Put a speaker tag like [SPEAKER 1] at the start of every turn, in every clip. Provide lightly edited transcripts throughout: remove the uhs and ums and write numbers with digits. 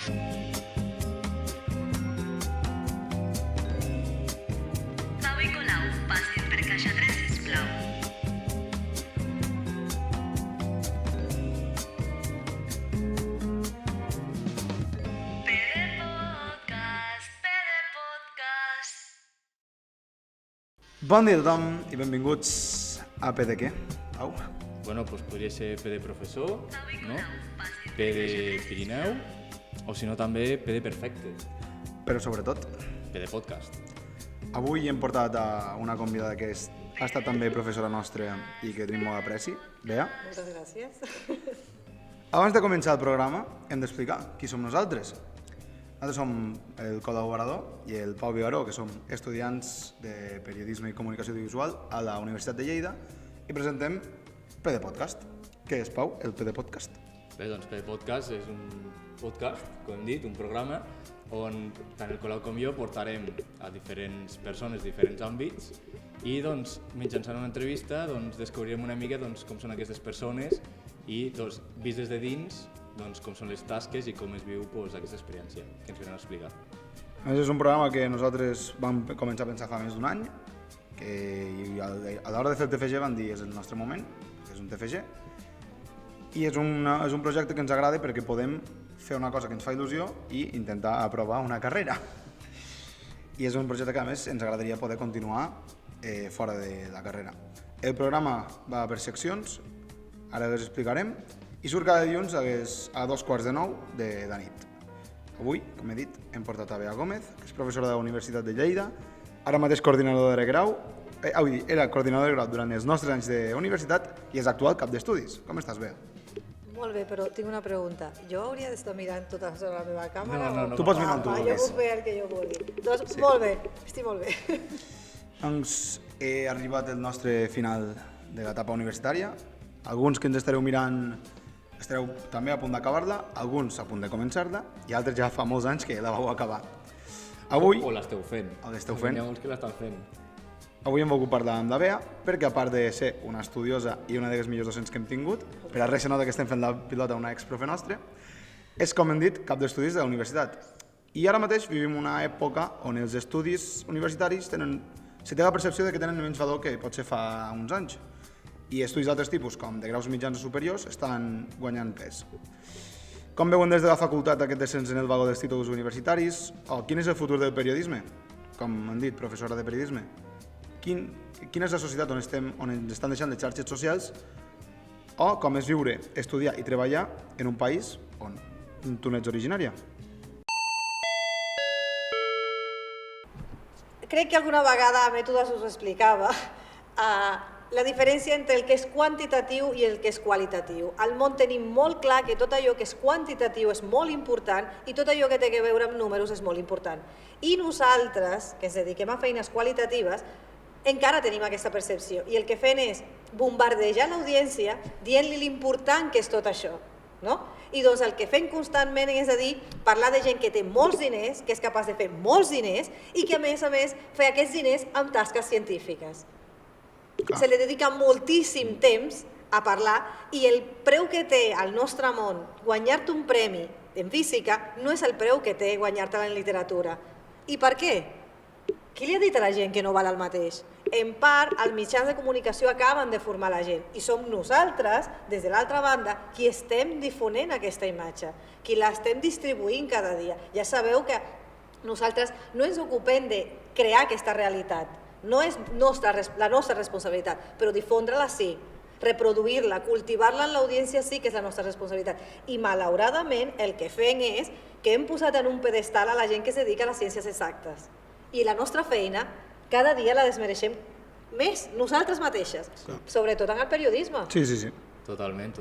[SPEAKER 1] Pau i Colau, passin per caixa 3, sisplau. PD Podcast.
[SPEAKER 2] Bon dia a tothom i benvinguts a PDQ. Au.
[SPEAKER 3] Bueno, doncs podria ser PD Professor, no? PD Pirineu, o si no també PD Perfecte,
[SPEAKER 2] Però sobretot,
[SPEAKER 3] PD Podcast.
[SPEAKER 2] avui hem portat a una convidada que ha estat també professora nostra i que tenim molt apreci, Bea.
[SPEAKER 4] Moltes gràcies.
[SPEAKER 2] Abans de començar el programa hem d'explicar qui som nosaltres. Nosaltres som el col·laborador i el Pau Vigaró, que som estudiants de Periodisme i Comunicació Audiovisual a la Universitat de Lleida i presentem PD Podcast. Què és, Pau, el PD Podcast?
[SPEAKER 3] Bé, doncs PD Podcast és un podcast, com hem dit, un programa on tant el Colau com jo portarem a diferents persones, diferents àmbits i doncs, mitjançant una entrevista descobrirem una mica com són aquestes persones i vist des de dins com són les tasques i com es viu aquesta experiència que ens venen a explicar.
[SPEAKER 2] És un programa que nosaltres vam començar a pensar fa més d'un any, que a l'hora de fer el TFG vam dir és el nostre moment, és un TFG, i és un projecte que ens agrada perquè podem fer una cosa que ens fa il·lusió i intentar aprovar una carrera. I és un projecte que a més ens agradaria poder continuar fora de la carrera. El programa va per seccions, ara les explicarem, i surt cada dilluns a 8:45 de la nit. Avui, com he dit, hem portat a Bea Gómez, que és professora de la Universitat de Lleida, ara mateix coordinadora de grau, era coordinadora de grau durant els nostres anys d'universitat i és actual cap d'estudis. Com estàs, Bea?
[SPEAKER 4] Molt bé, però tinc una pregunta. Jo hauria d'estar mirant tota l'estona la meva càmera?
[SPEAKER 3] No.
[SPEAKER 2] Tu pots mirar on tu
[SPEAKER 4] Jo
[SPEAKER 2] vulguis.
[SPEAKER 4] puc fer el que jo vulgui. Doncs molt bé, estic molt bé.
[SPEAKER 2] Doncs he arribat al nostre final de l'etapa universitària. Alguns que ens estareu mirant estareu també a punt d'acabar-la, alguns a punt de començar-la i altres ja fa molts anys que la vau acabar. Avui,
[SPEAKER 3] O l'esteu fent.
[SPEAKER 2] O l'esteu fent.
[SPEAKER 3] N'hi ha uns que l'estan fent.
[SPEAKER 2] avui hem volgut parlar amb la Bea perquè a part de ser una estudiosa i una de les millors docents que hem tingut, per a res se nota que estem fent la pilota a una exprofe nostra, és, com hem dit, cap d'estudis de la universitat. I ara mateix vivim una època on els estudis universitaris se té la percepció de que tenen menys valor que potser fa uns anys. I estudis d'altres tipus, com de graus mitjans o superiors, estan guanyant pes. Com veuen des de la facultat aquest descens en el valor dels títols universitaris? O quin és el futur del periodisme? Com han dit, professora de periodisme. Quina és la societat on ens estan deixant les xarxes socials? O com és viure, estudiar i treballar en un país on tu n'ets originària?
[SPEAKER 4] Crec que alguna vegada a Mètodes us explicava la diferència entre el que és quantitatiu i el que és qualitatiu. Al món tenim molt clar que tot allò que és quantitatiu és molt important i tot allò que té a veure amb números és molt important. I nosaltres, que ens dediquem a feines qualitatives, encara tenim aquesta percepció i el que fem és bombardejar l'audiència dient-li l'important que és tot això. No? I doncs el que fem constantment és a dir, parlar de gent que té molts diners, que és capaç de fer molts diners i que a més fer aquests diners amb tasques científiques. Se li dedica moltíssim temps a parlar i el preu que té al nostre món guanyar-te un premi en física no és el preu que té guanyar-te-la en literatura. I per què? Qui li ha dit a la gent que no val el mateix? En part, els mitjans de comunicació acaben de formar la gent i som nosaltres, des de l'altra banda, qui estem difonent aquesta imatge, qui l'estem distribuint cada dia. Ja sabeu que nosaltres no ens ocupem de crear aquesta realitat, no és la nostra responsabilitat, però difondre-la sí, reproduir-la, cultivar-la en l'audiència sí que és la nostra responsabilitat. I malauradament el que fem és que hem posat en un pedestal a la gent que es dedica a les ciències exactes. I la nostra feina cada dia la desmereixem més nosaltres mateixes, sobretot en el periodisme.
[SPEAKER 2] Sí.
[SPEAKER 3] Totalment.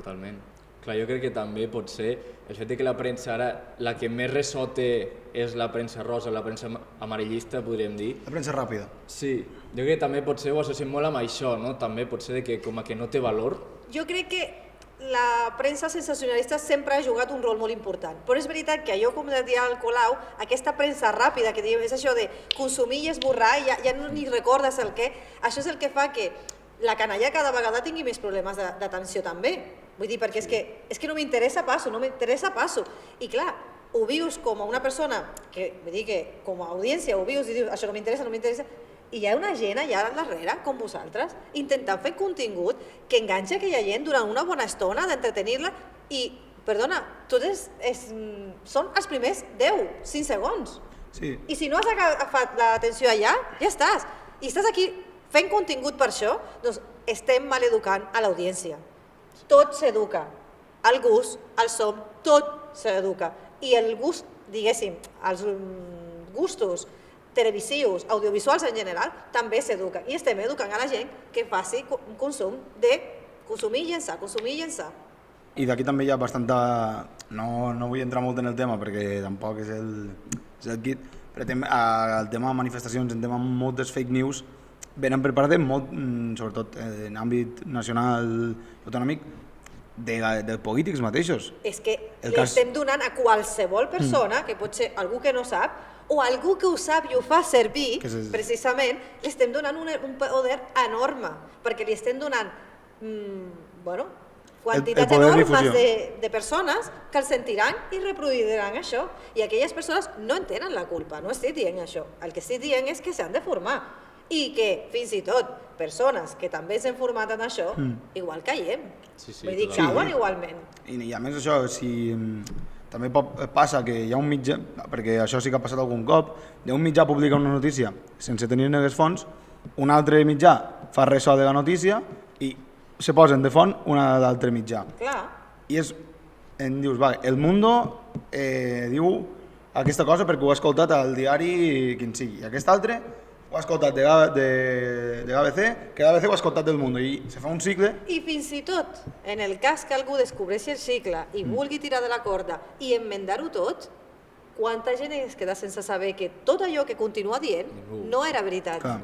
[SPEAKER 3] Clar, jo crec que també pot ser el fet que la premsa ara, la que més ressò té és la premsa rosa, la premsa amarillista, podríem dir.
[SPEAKER 2] La premsa ràpida.
[SPEAKER 3] Sí, jo crec que també pot ser, ho associem molt amb això, no? També pot ser que com a que no té valor.
[SPEAKER 4] Jo crec que la premsa sensacionalista sempre ha jugat un rol molt important, però és veritat que allò, com deia el Colau, aquesta premsa ràpida que diem, és això de consumir i esborrar i ja no ni recordes el què, això és el que fa que la canalla cada vegada tingui més problemes d'atenció també. Vull dir, perquè és que no m'interessa, passo, no m'interessa, passo. I clar, ho vius com a una persona, que vull dir que com a audiència ho vius i dius això no m'interessa, i hi ha una gent allà darrere, com vosaltres, intentant fer contingut que enganxa aquella gent durant una bona estona d'entretenir-la i, perdona, tots són els primers 10-5 segons.
[SPEAKER 2] Sí.
[SPEAKER 4] I si no has agafat l'atenció allà, ja estàs. I estàs aquí fent contingut per això, doncs estem maleducant a l'audiència. Tot s'educa. El gust, el som, tot s'educa. I el gust, diguéssim, els gustos televisius, audiovisuals en general, també s'educa. I estem educant a la gent que faci un consum de consumir i llençar.
[SPEAKER 2] I d'aquí també hi ha bastanta... No vull entrar molt en el tema perquè tampoc és el kit, però el tema de manifestacions, el tema de moltes fake news, venen per part de molt, sobretot en àmbit nacional i autonòmic, de polítics mateixos.
[SPEAKER 4] És que estem donant a qualsevol persona, que pot ser algú que no sap, o algú que ho sap i ho fa servir, precisament, li estem donant un poder enorme, perquè li estem donant quantitats enormes de persones que el sentiran i reproduiran això. I aquelles persones no en tenen la culpa, no estic dient això. El que estic dient és que s'han de formar i que fins i tot persones que també s'han format en això, igual caiem. Vull dir, cauen igualment.
[SPEAKER 2] I a més això, si també passa que hi ha un mitjà, perquè això sí que ha passat algun cop, un mitjà publica una notícia sense tenir negues fonts, un altre mitjà fa ressò de la notícia i se posen de font una d'altre mitjà.
[SPEAKER 4] Clar.
[SPEAKER 2] I dius, El Mundo diu aquesta cosa perquè ho ha escoltat al diari quin sigui, i aquest altre ho ha escoltat de l'ABC, que l'ABC ho ha escoltat del Mundo, i se fa un cicle.
[SPEAKER 4] I fins i tot, en el cas que algú descobreixi el cicle i vulgui tirar de la corda i enmendar-ho tot, quanta gent es queda sense saber que tot allò que continua dient no era veritat?
[SPEAKER 2] Clar.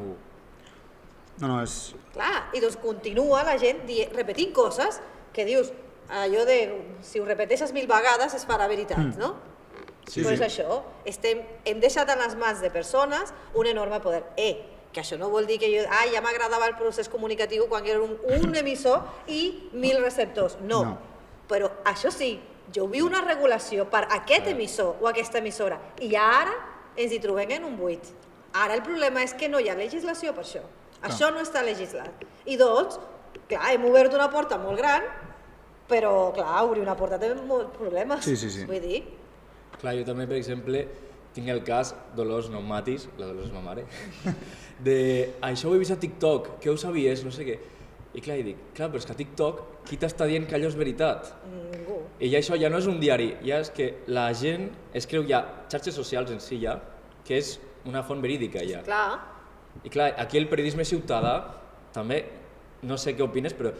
[SPEAKER 2] No, és...
[SPEAKER 4] Clar, i doncs continua la gent repetint coses que dius, allò de si ho repeteixes 1000 vegades es farà veritat, no?
[SPEAKER 2] Sí,
[SPEAKER 4] Però és això, hem deixat en les mans de persones un enorme poder. Que això no vol dir que ja m'agradava el procés comunicatiu quan era un emissor i 1000 receptors. No, però això sí, jo vull una regulació per aquest emissor o aquesta emissora i ara ens hi trobem en un buit. Ara el problema és que no hi ha legislació per això. Això no està legislat. I doncs, clar, hem obert una porta molt gran, però, clar, obrir una porta té molts problemes.
[SPEAKER 2] Sí.
[SPEAKER 4] Vull dir...
[SPEAKER 3] Clar, jo també, per exemple, tinc el cas Dolors Pneumàtics, la Dolors ma mare, de això ho he vist a TikTok, què ho sabies, no sé què. I clar, dic, però és que a TikTok qui t'està dient que allò és veritat?
[SPEAKER 4] Ningú.
[SPEAKER 3] I això ja no és un diari, ja és que la gent es creu ja, xarxes socials en si ja, que és una font verídica ja.
[SPEAKER 4] Clar.
[SPEAKER 3] I clar, aquí el periodisme ciutadà, també, no sé què opines, però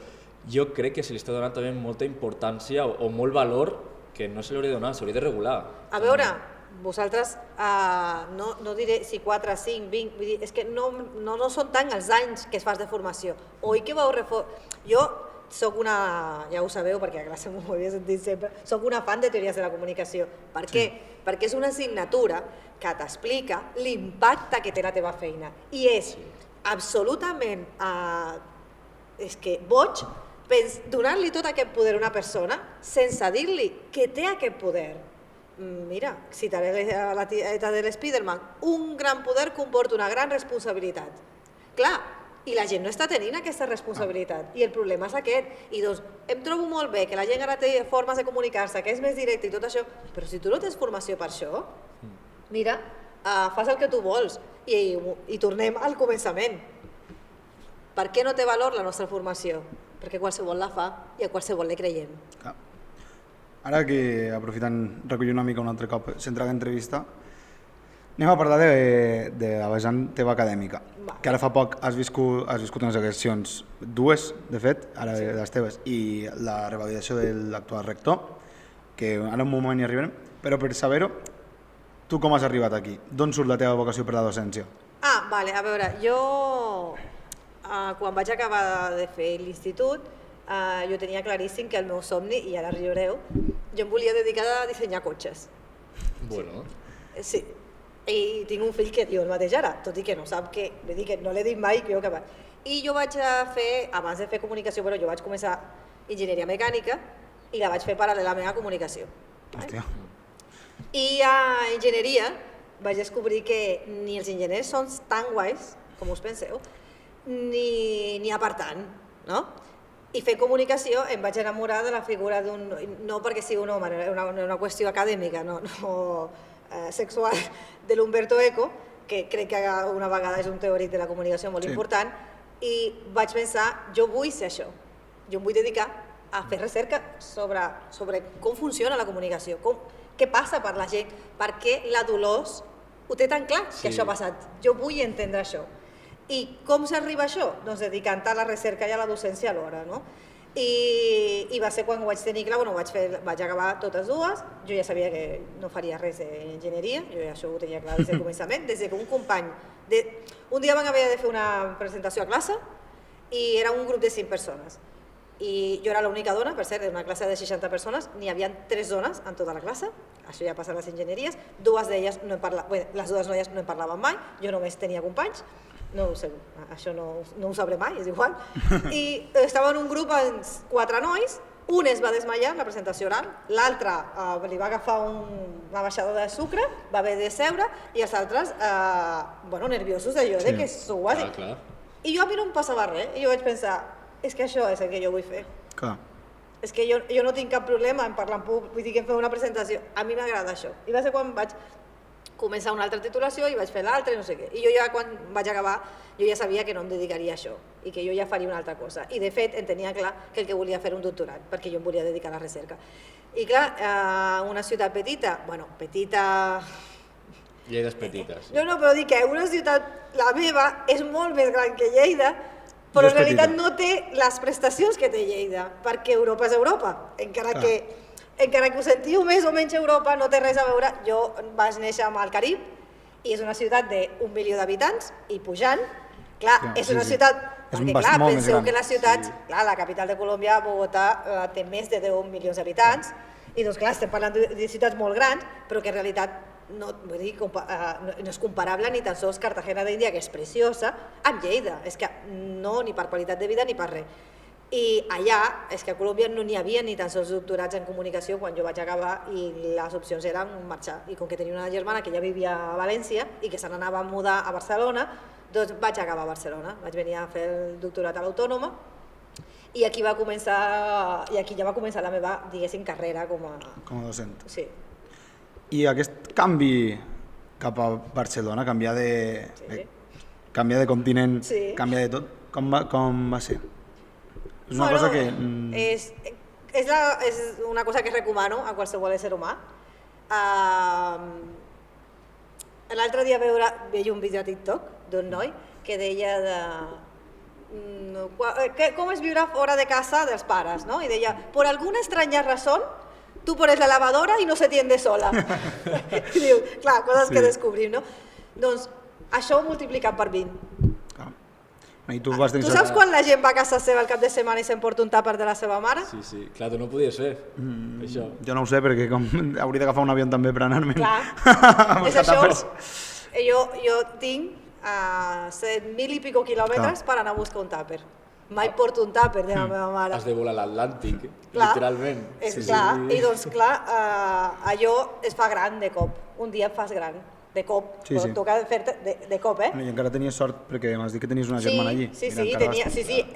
[SPEAKER 3] jo crec que se li està donant també molta importància o molt valor que no se li hauria de donar, s'hauria de regular.
[SPEAKER 4] A veure, vosaltres, no diré si 4, 5, 20, vull dir, és que no són tant els anys que es fas de formació. Oi que vau Jo soc una, ja ho sabeu perquè a classe m'ho havia sentit sempre, soc una fan de teories de la comunicació. Per què? Perquè és una assignatura que t'explica l'impacte que té la teva feina. I és absolutament boig donar-li tot aquest poder a una persona sense dir-li que té aquest poder. Mira, citaré la tieta de l'Spiderman, un gran poder comporta una gran responsabilitat. Clar, i la gent no està tenint aquesta responsabilitat, i el problema és aquest. I doncs, em trobo molt bé que la gent ara té formes de comunicar-se, que és més directe i tot això, però si tu no tens formació per això, mira, fas el que tu vols, i tornem al començament. Per què no té valor la nostra formació? Perquè qualsevol la fa i a qualsevol li creiem.
[SPEAKER 2] Ara que, aprofitant, recollir una mica un altre cop, centrar l'entrevista, anem a parlar de la vessant teva acadèmica, que ara fa poc has viscut unes agressions, dues, de fet, ara les teves, i la revalidació de l'actual rector, que ara en un moment hi arribarem, però per saber-ho, tu com has arribat aquí? D'on surt la teva vocació per la docència?
[SPEAKER 4] Vale, a veure, jo quan vaig acabar de fer l'institut, jo tenia claríssim que el meu somni, i ara riureu, jo em volia dedicar a dissenyar cotxes.
[SPEAKER 3] Bueno.
[SPEAKER 4] Sí, i tinc un fill que diu el mateix ara, tot i que no sap que, vull dir que no l'he dit mai que jo acabat. I jo vaig fer, abans de fer comunicació, però jo vaig començar enginyeria mecànica i la vaig fer paral·lelament a comunicació.
[SPEAKER 2] Hòstia.
[SPEAKER 4] I a enginyeria vaig descobrir que ni els enginyers són tan guais com us penseu, ni a part tant, no? I fer comunicació em vaig enamorar de la figura d'un... No perquè sigui un home, era una qüestió acadèmica, no sexual, de l'Umberto Eco, que crec que una vegada és un teòric de la comunicació molt important, i vaig pensar, jo vull ser això, jo em vull dedicar a fer recerca sobre com funciona la comunicació, què passa per la gent, per què la Dolors ho té tan clar que això ha passat, jo vull entendre això. I com s'arriba a això? Doncs dedicant a la recerca i a la docència alhora, no? I va ser quan ho vaig tenir clar, vaig acabar totes dues, jo ja sabia que no faria res d'enginyeria, jo ja això ho tenia clar des del començament, des que un company... Un dia vam haver de fer una presentació a classe i era un grup de 5 persones. I jo era l'única dona, per cert, en una classe de 60 persones, n'hi havia 3 dones en tota la classe, això ja passa a les enginyeries, les dues noies no en parlaven mai, jo només tenia companys, no ho sé, això no ho sabré mai, és igual. I estava en un grup amb 4 nois, un es va desmaiar en la presentació oral, l'altre li va agafar una baixada de sucre, va haver de seure, i els altres, nerviosos d'allò, de que s'ho va dir. I a mi no em passava res, i jo vaig pensar, és que això és el que jo vull fer.
[SPEAKER 2] Clar.
[SPEAKER 4] És que jo no tinc cap problema en parlar en públic, vull dir que em fer una presentació, a mi m'agrada això. I va ser quan vaig començar una altra titulació i vaig fer l'altra i no sé què. I jo ja quan vaig acabar, jo ja sabia que no em dedicaria a això i que jo ja faria una altra cosa. I de fet em tenia clar que el que volia fer un doctorat, perquè jo em volia dedicar a la recerca. I clar, una ciutat petita, petita...
[SPEAKER 3] Lleida és petita, sí.
[SPEAKER 4] No, però dic que una ciutat, la meva, és molt més gran que Lleida, però en realitat no té les prestacions que té Lleida, perquè Europa és Europa, encara que ho sentiu més o menys Europa, no té res a veure. Jo vaig néixer al Carib i és una ciutat d'1 milió d'habitants i pujant. Clar, és una ciutat... Perquè clar, penseu que les ciutats... Clar, la capital de Colòmbia, Bogotà, té més de 10 milions d'habitants i doncs clar, estem parlant de ciutats molt grans, però que en realitat no és comparable ni tan sols Cartagena d'Índia, que és preciosa, amb Lleida. És que no, ni per qualitat de vida ni per res. I allà, és que a Colòmbia no n'hi havia ni tan sols doctorats en comunicació quan jo vaig acabar i les opcions eren marxar. I com que tenia una germana que ja vivia a València i que se n'anava a mudar a Barcelona, doncs vaig acabar a Barcelona. Vaig venir a fer el doctorat a l'Autònoma i aquí ja va començar la meva, diguéssim, carrera com a
[SPEAKER 2] docent.
[SPEAKER 4] Sí.
[SPEAKER 2] I aquest canvi cap a Barcelona, canviar de continent, canviar de tot, com va ser? És una cosa que...
[SPEAKER 4] És una cosa que recomano a qualsevol ésser humà. L'altre dia veia un vídeo a TikTok d'un noi que deia com és viure fora de casa dels pares, no? I deia, por alguna extraña razón, tú pones la lavadora y no se tiende sola. I diu, clar, coses que descobrim, no? Doncs això ho multiplicat per 20.
[SPEAKER 2] Tu
[SPEAKER 4] saps quan la gent va a casa seva al cap de setmana i s'emporta un tàper de la seva mare?
[SPEAKER 3] Sí, clar, tu no podies fer això.
[SPEAKER 2] Jo no ho sé, perquè hauria d'agafar un avió també per anar-me'n.
[SPEAKER 4] Clar, és això. Jo tinc 7.000 i pico quilòmetres per anar a buscar un tàper. Mai porto un tàper de la meva mare.
[SPEAKER 3] Has de volar a l'Atlàntic, literalment.
[SPEAKER 4] Clar, i doncs clar, allò es fa gran de cop. Un dia et fas gran. De cop, però toca fer-te de cop,
[SPEAKER 2] I encara tenies sort perquè m'has dit que tenies una germana allí.
[SPEAKER 4] Sí,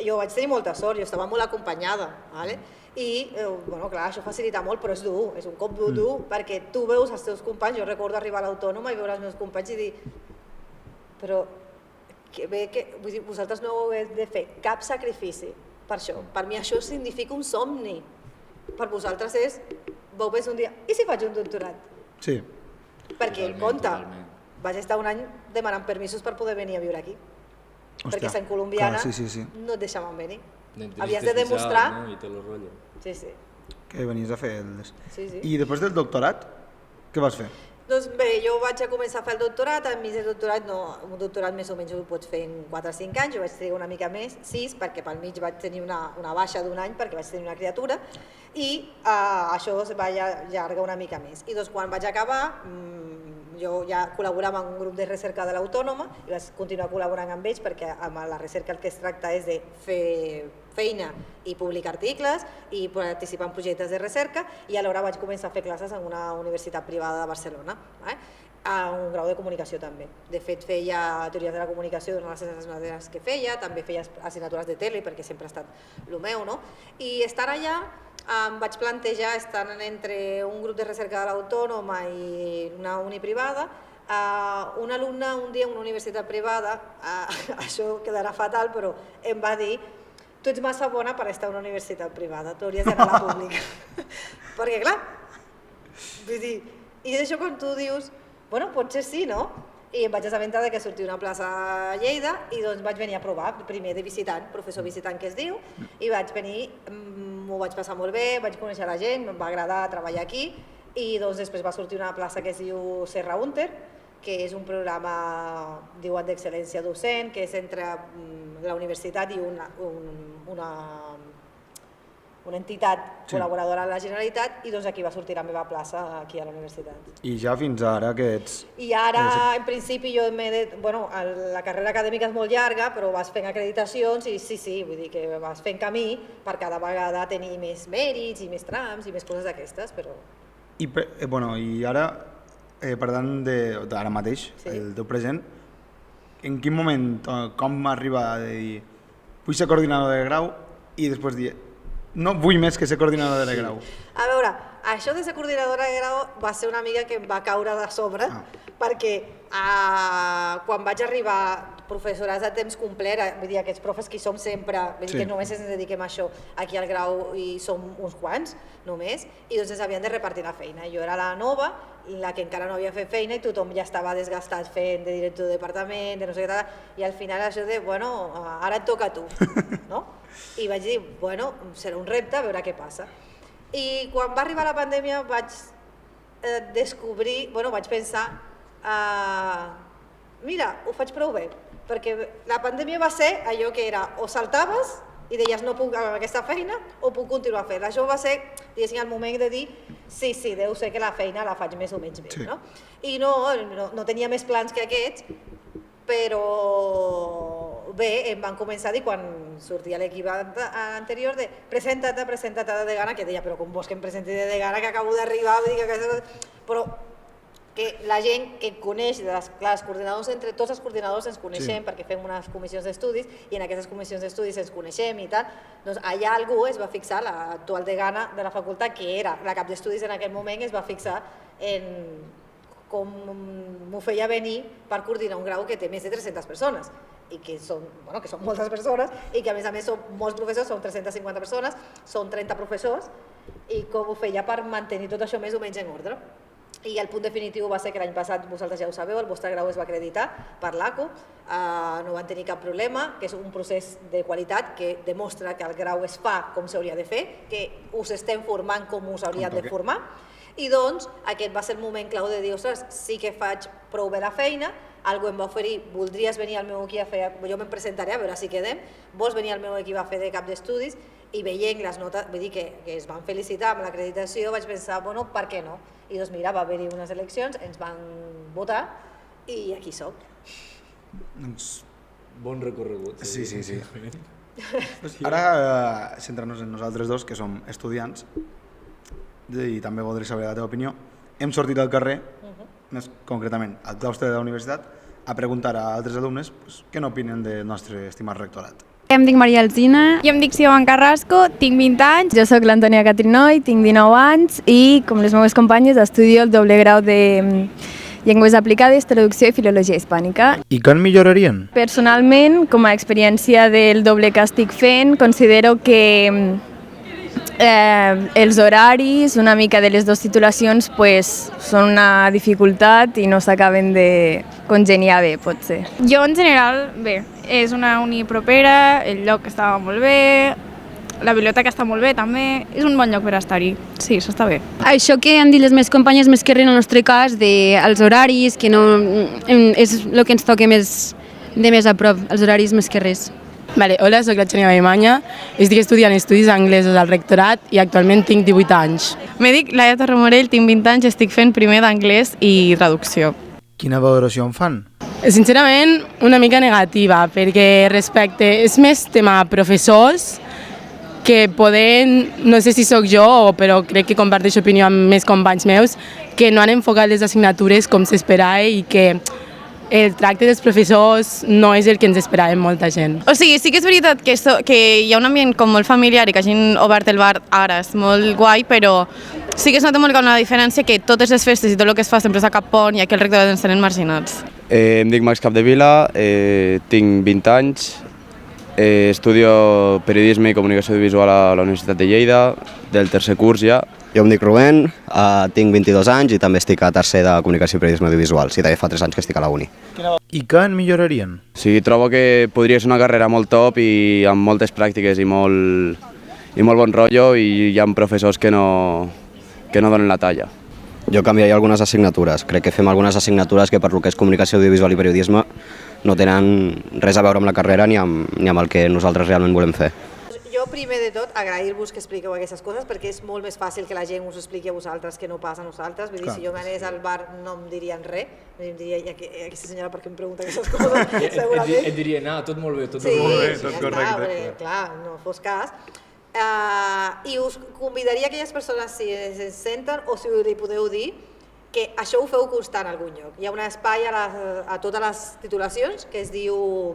[SPEAKER 4] jo vaig tenir molta sort, jo estava molt acompanyada, i, clar, això facilita molt, però és dur, és un cop dur, perquè tu veus els teus companys, jo recordo arribar a l'Autònoma i veure els meus companys i dir, però vull dir, vosaltres no heu de fer cap sacrifici per això, per mi això significa un somni, per vosaltres és, vau pensar un dia, i si faig un doctorat?
[SPEAKER 2] Sí.
[SPEAKER 4] Perquè, compte, vaig estar un any demanant permisos per poder venir a viure aquí. Perquè sent colombiana no et deixaven venir. Havies de demostrar... Sí.
[SPEAKER 2] Que venies a fer... I després del doctorat, què vas fer?
[SPEAKER 4] Doncs bé, jo vaig a començar a fer el doctorat, enmig del doctorat, un doctorat més o menys ho pots fer en 4 o 5 anys, jo vaig trigar una mica més, 6, perquè pel mig vaig tenir una baixa d'un any perquè vaig tenir una criatura, i això es va allargar una mica més. I doncs quan vaig acabar, jo ja col·laborava en un grup de recerca de l'Autònoma i vaig continuar col·laborant amb ells perquè amb la recerca el que es tracta és de fer feina i publicar articles i participar en projectes de recerca, i alhora vaig començar a fer classes en una universitat privada de Barcelona, a un grau de comunicació també. De fet, feia teories de la comunicació durant les assignatures que feia, també feia assignatures de tele perquè sempre ha estat el meu, no? I estant allà em vaig plantejar, estant entre un grup de recerca de l'Autònoma i una uni privada, un alumne un dia en una universitat privada, això quedarà fatal, però em va dir: tu ets massa bona per estar en una universitat privada, tu hauries d'anar a la pública. Perquè clar, vull dir, i d'això quan tu dius, bueno, potser sí, no? I em vaig assabentar que sortia una plaça a Lleida i doncs vaig venir a provar, primer de visitant, professor visitant que es diu, i vaig venir, m'ho vaig passar molt bé, vaig conèixer la gent, em va agradar treballar aquí, i doncs després va sortir una plaça que es diu Serra Hunter, que és un programa, diuen, d'excel·lència docent, que és entre la universitat i una entitat col·laboradora de la Generalitat, i doncs aquí va sortir la meva plaça aquí a la universitat.
[SPEAKER 2] I ja fins ara que ets...
[SPEAKER 4] I ara, en principi, jo la carrera acadèmica és molt llarga, però vas fent acreditacions i sí, vull dir que vas fent camí per cada vegada tenir més mèrits i més trams i més coses d'aquestes, però...
[SPEAKER 2] I ara, parlant d'ara mateix, el teu present, en quin moment, com arribar a dir vull ser coordinador de grau i després dir no vull més que ser coordinador de grau?
[SPEAKER 4] A veure, això de ser coordinadora de grau va ser una mica que em va caure de sobre, perquè quan vaig arribar professorats a temps complet, vull dir, aquests profes que hi som sempre, vull dir que només ens dediquem a això, aquí al grau i som uns quants només, i doncs ens havien de repartir la feina. Jo era la nova, la que encara no havia fet feina, i tothom ja estava desgastat fent de director de departament, de no sé què tal, i al final això de, bueno, ara et toca a tu, no? I vaig dir, bueno, serà un repte, a veure què passa. I quan va arribar la pandèmia vaig descobrir, bueno, vaig pensar, mira, ho faig prou bé, perquè la pandèmia va ser allò que era o saltaves i deies no puc amb aquesta feina o puc continuar fent. Això va ser, diguéssim, el moment de dir sí, deu ser que la feina la faig més o menys bé, no? I no tenia més plans que aquests, però bé, em van començar a dir quan sortia l'equip anterior de presenta't de degana, que deia, però com vols que em presenti de degana, que acabo d'arribar, però que la gent que et coneix, els coordinadors, entre tots els coordinadors ens coneixem perquè fem unes comissions d'estudis i en aquestes comissions d'estudis ens coneixem i tal, doncs allà algú es va fixar, l'actual degana de la facultat, que era la cap d'estudis en aquell moment, es va fixar en com m'ho feia venir per coordinar un grau que té més de 300 persones i que són moltes persones i que a més són molts professors, són 350 persones, són 30 professors, i com ho feia per mantenir tot això més o menys en ordre. I el punt definitiu va ser que l'any passat, vosaltres ja ho sabeu, el vostre grau es va acreditar per l'ACU, no van tenir cap problema, que és un procés de qualitat que demostra que el grau es fa com s'hauria de fer, que us estem formant com us hauríem de formar, i doncs aquest va ser el moment clau de dir, ostres, sí que faig prou bé la feina, algú em va oferir, voldries venir al meu equip a fer, jo me'n presentaré a veure si quedem, vols venir al meu equip a fer de cap d'estudis, i veient les notes, vull dir que es van felicitar amb l'acreditació, vaig pensar, bueno, per què no? I doncs mira, va haver-hi unes eleccions, ens van votar i aquí soc.
[SPEAKER 3] Bon recorregut.
[SPEAKER 2] Sí. Ara, centrant-nos en nosaltres dos, que som estudiants, i també voldré saber la teva opinió, hem sortit al carrer, més concretament al claustre de la universitat, a preguntar a altres alumnes què n'opinen del nostre estimat rectorat.
[SPEAKER 5] Em dic Maria Alzina. Jo em dic Sioban Carrasco, tinc 20 anys. Jo sóc l'Antònia Catrinoi, tinc 19 anys i, com les meves companyes, estudio el doble grau de Llengües Aplicades, Traducció i Filologia Hispànica.
[SPEAKER 2] I què en millorarien?
[SPEAKER 5] Personalment, com a experiència del doble que estic fent, considero que els horaris, una mica de les dues titulacions, són una dificultat i no s'acaben de congeniar bé, potser.
[SPEAKER 6] Jo, en general, bé, és una uni propera, el lloc estava molt bé, la biblioteca està molt bé també, és un bon lloc per estar-hi, sí, s'està bé.
[SPEAKER 7] Això que han dit les meves companyes més que res en el nostre cas, dels horaris, que no és el que ens toca de més a prop, els horaris més que res.
[SPEAKER 8] Vale, hola, soc la Xènia Alemanya, estic estudiant estudis anglesos al rectorat i actualment tinc 18 anys.
[SPEAKER 6] Me dic Laia Torremorell, tinc 20 anys, estic fent primer d'anglès i traducció.
[SPEAKER 2] Quina valoració en fan?
[SPEAKER 8] Sincerament, una mica negativa, perquè respecte, és més tema professors, que poden, no sé si sóc jo, però crec que comparteixo opinió amb més companys meus, que no han enfocat les assignatures com s'esperava i que el tracte dels professors no és el que ens esperàvem molta gent.
[SPEAKER 6] O sigui, sí que és veritat que hi ha un ambient com molt familiar i que hagin obert el bar ara és molt guai, però sí que es nota molt que hi ha una diferència que totes les festes i tot el que es fa sempre és a cap pont i aquí el rectorat ens tenen marginats.
[SPEAKER 9] Em dic Max Capdevila, tinc 20 anys, estudio periodisme i comunicació audiovisual a la Universitat de Lleida, del tercer curs ja.
[SPEAKER 10] Jo em dic Rubén, tinc 22 anys i també estic a tercer de comunicació i periodisme audiovisual. Sí, també fa 3 anys que estic a la uni.
[SPEAKER 11] I què en millorarien?
[SPEAKER 9] Sí, trobo que podria ser una carrera molt top i amb moltes pràctiques i molt bon rotllo i hi ha professors que no donen la talla.
[SPEAKER 10] Jo canviaria algunes assignatures. Crec que fem algunes assignatures que per lo que és comunicació audiovisual i periodisme no tenen res a veure amb la carrera ni amb el que nosaltres realment volem fer.
[SPEAKER 4] Jo, primer de tot, agrair-vos que expliqueu aquestes coses perquè és molt més fàcil que la gent us expliqui a vosaltres que no passa a nosaltres. Vull dir, si jo m'anés al bar no em dirien res, em diria, aquesta senyora per què em pregunta aquestes coses, segurament.
[SPEAKER 3] Et dirien, tot molt bé, tot
[SPEAKER 4] molt
[SPEAKER 3] bé.
[SPEAKER 4] Sí, correcte. Clar, no fos cas. I us convidaria a aquelles persones, si es senten o si li podeu dir, que això ho feu constant a algun lloc. Hi ha un espai a totes les titulacions que es diu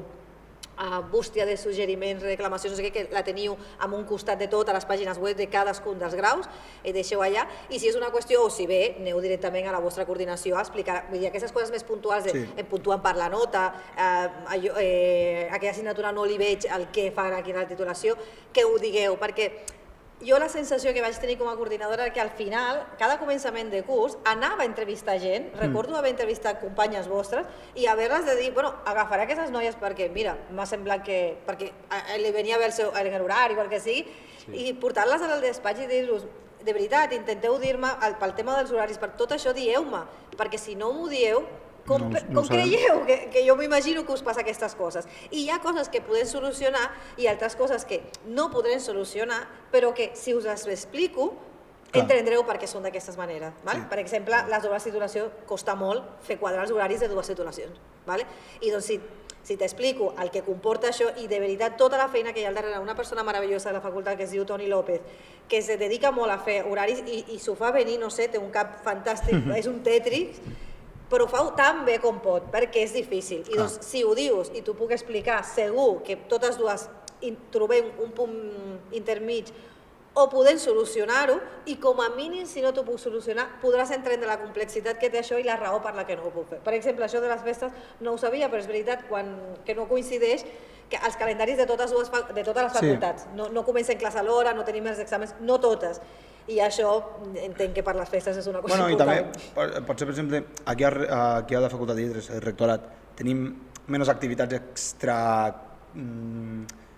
[SPEAKER 4] bústia de suggeriments, reclamacions, no sé què, que la teniu en un costat de tot a les pàgines web de cadascun dels graus, i deixeu allà, i si és una qüestió, o si bé, aneu directament a la vostra coordinació a explicar, vull dir, aquestes coses més puntuals, em puntuen per la nota, aquella assignatura no li veig el que fan aquí a la titulació, que ho digueu, perquè jo la sensació que vaig tenir com a coordinadora era que al final, cada començament de curs, anava a entrevistar gent, recordo haver entrevistat companyes vostres i haver-les de dir, bueno, agafaré aquestes noies perquè, mira, m'ha semblat que, perquè li venia bé en l'horari o el que sigui, i portar-les al despatx i dir-los, de veritat, intenteu dir-me, pel tema dels horaris, per tot això dieu-me, perquè si no m'ho dieu, com creieu que jo m'imagino que us passa aquestes coses? I hi ha coses que podem solucionar i altres coses que no podrem solucionar, però que si us les explico entendreu per què són d'aquestes maneres. Per exemple, les dobles titulació costa molt fer quadrar els horaris de dues titulacions. I doncs si t'explico el que comporta això i de veritat tota la feina que hi ha al darrere, una persona meravellosa de la facultat que es diu Toni López, que se dedica molt a fer horaris i s'ho fa venir, no sé, té un cap fantàstic, és un Tetris, però ho fa tan bé com pot, perquè és difícil. I doncs, si ho dius i t'ho puc explicar, segur que totes dues trobem un punt intermig o podem solucionar-ho i com a mínim, si no t'ho puc solucionar, podràs entendre la complexitat que té això i la raó per la que no ho puc fer. Per exemple, això de les festes no ho sabia, però és veritat que no coincideix que els calendaris de totes les facultats no comencen classe a l'hora, no tenim els exàmens, no totes. I això entenc que per les festes és una cosa important.
[SPEAKER 2] I també, potser, per exemple, aquí a la Facultat de Lletres, el rectorat, tenim menys activitats extra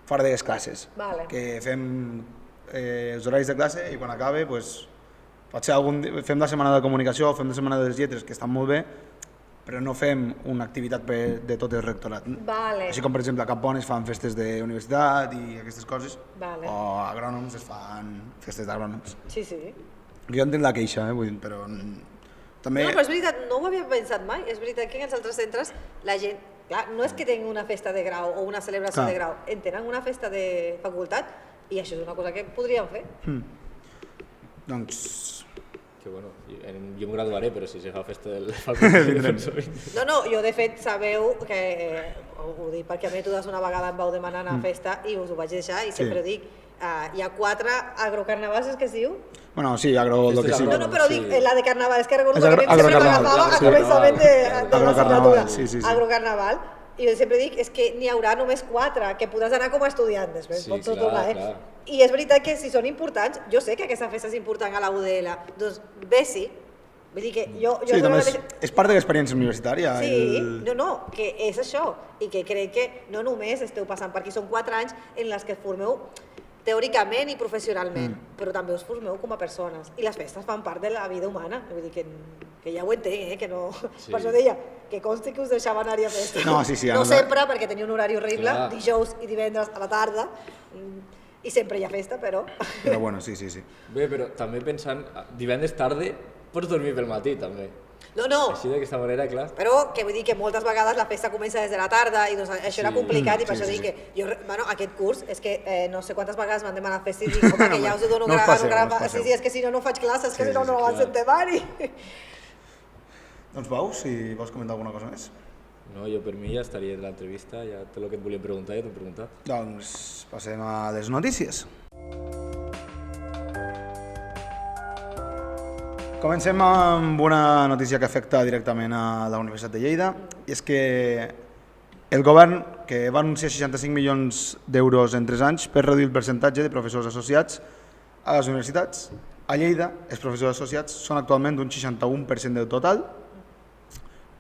[SPEAKER 2] fora de les classes, que fem els horaris de classe i quan acabe, potser fem la setmana de comunicació o fem la setmana de les lletres, que estan molt bé, però no fem una activitat de tot el rectorat. Així com, per exemple, a Cap Bon es fan festes d'universitat i aquestes coses, o a agrònoms es fan festes d'agrònoms.
[SPEAKER 4] Sí.
[SPEAKER 2] Jo entenc la queixa, però també...
[SPEAKER 4] No, però és veritat, no ho havia pensat mai. És veritat que en els altres centres la gent, clar, no és que tingui una festa de grau o una celebració de grau, tenen una festa de facultat i això és una cosa que podríem fer.
[SPEAKER 2] Doncs...
[SPEAKER 3] Que bueno, jo em graduaré, però si se fa festa de la facultat...
[SPEAKER 4] No, jo de fet sabeu que, ho dic perquè a Mètodes una vegada em vau demanar anar a festa i us ho vaig deixar i sempre dic, hi ha 4 agrocarnavals, és que es diu?
[SPEAKER 2] Bueno, sí, lo que sí.
[SPEAKER 4] No, però dic la de carnaval, és que recordo que sempre m'agafava a començament de l'assignatura. Agrocarnaval. I jo sempre dic, és que n'hi haurà només 4, que podràs anar com a estudiant després, pots tornar, I és veritat que si són importants, jo sé que aquesta festa és important a la UDL, doncs bé-s'hi. Vull dir que jo...
[SPEAKER 2] Sí, també és part de l'experiència universitària.
[SPEAKER 4] Sí, que és això, i que crec que no només esteu passant per aquí, són 4 anys en les que formeu teòricament i professionalment, però també us formeu com a persones, i les festes fan part de la vida humana, vull dir que ja ho entenc, que no... Per això deia, que consti que us deixava anar-hi a festa.
[SPEAKER 2] No
[SPEAKER 4] sempre, perquè tenia un horari horrible, dijous i divendres a la tarda, i sempre hi ha festa, però...
[SPEAKER 2] Però bueno, sí.
[SPEAKER 3] Bé, però també pensant, divendres tarda pots dormir pel matí, també.
[SPEAKER 4] No,
[SPEAKER 3] Així d'aquesta manera, clar.
[SPEAKER 4] però que vull dir que moltes vegades la festa comença des de la tarda i doncs això era complicat i per això dic que jo, bueno, aquest curs és que no sé quantes vegades m'han demanat festa i dic, home, que ja us ho dono sí, és que si no faig classes, que si no no avancem temari.
[SPEAKER 2] Doncs Pau, si vols comentar alguna cosa més.
[SPEAKER 3] No, jo per mi ja estaria de l'entrevista, ja tot el que et volia preguntar ja t'ho he preguntat.
[SPEAKER 2] Doncs passem a les notícies. Comencem amb una notícia que afecta directament a la Universitat de Lleida, i és que el govern, que va anunciar 65 milions d'euros en 3 anys per reduir el percentatge de professors associats a les universitats, a Lleida els professors associats són actualment d'un 61% del total,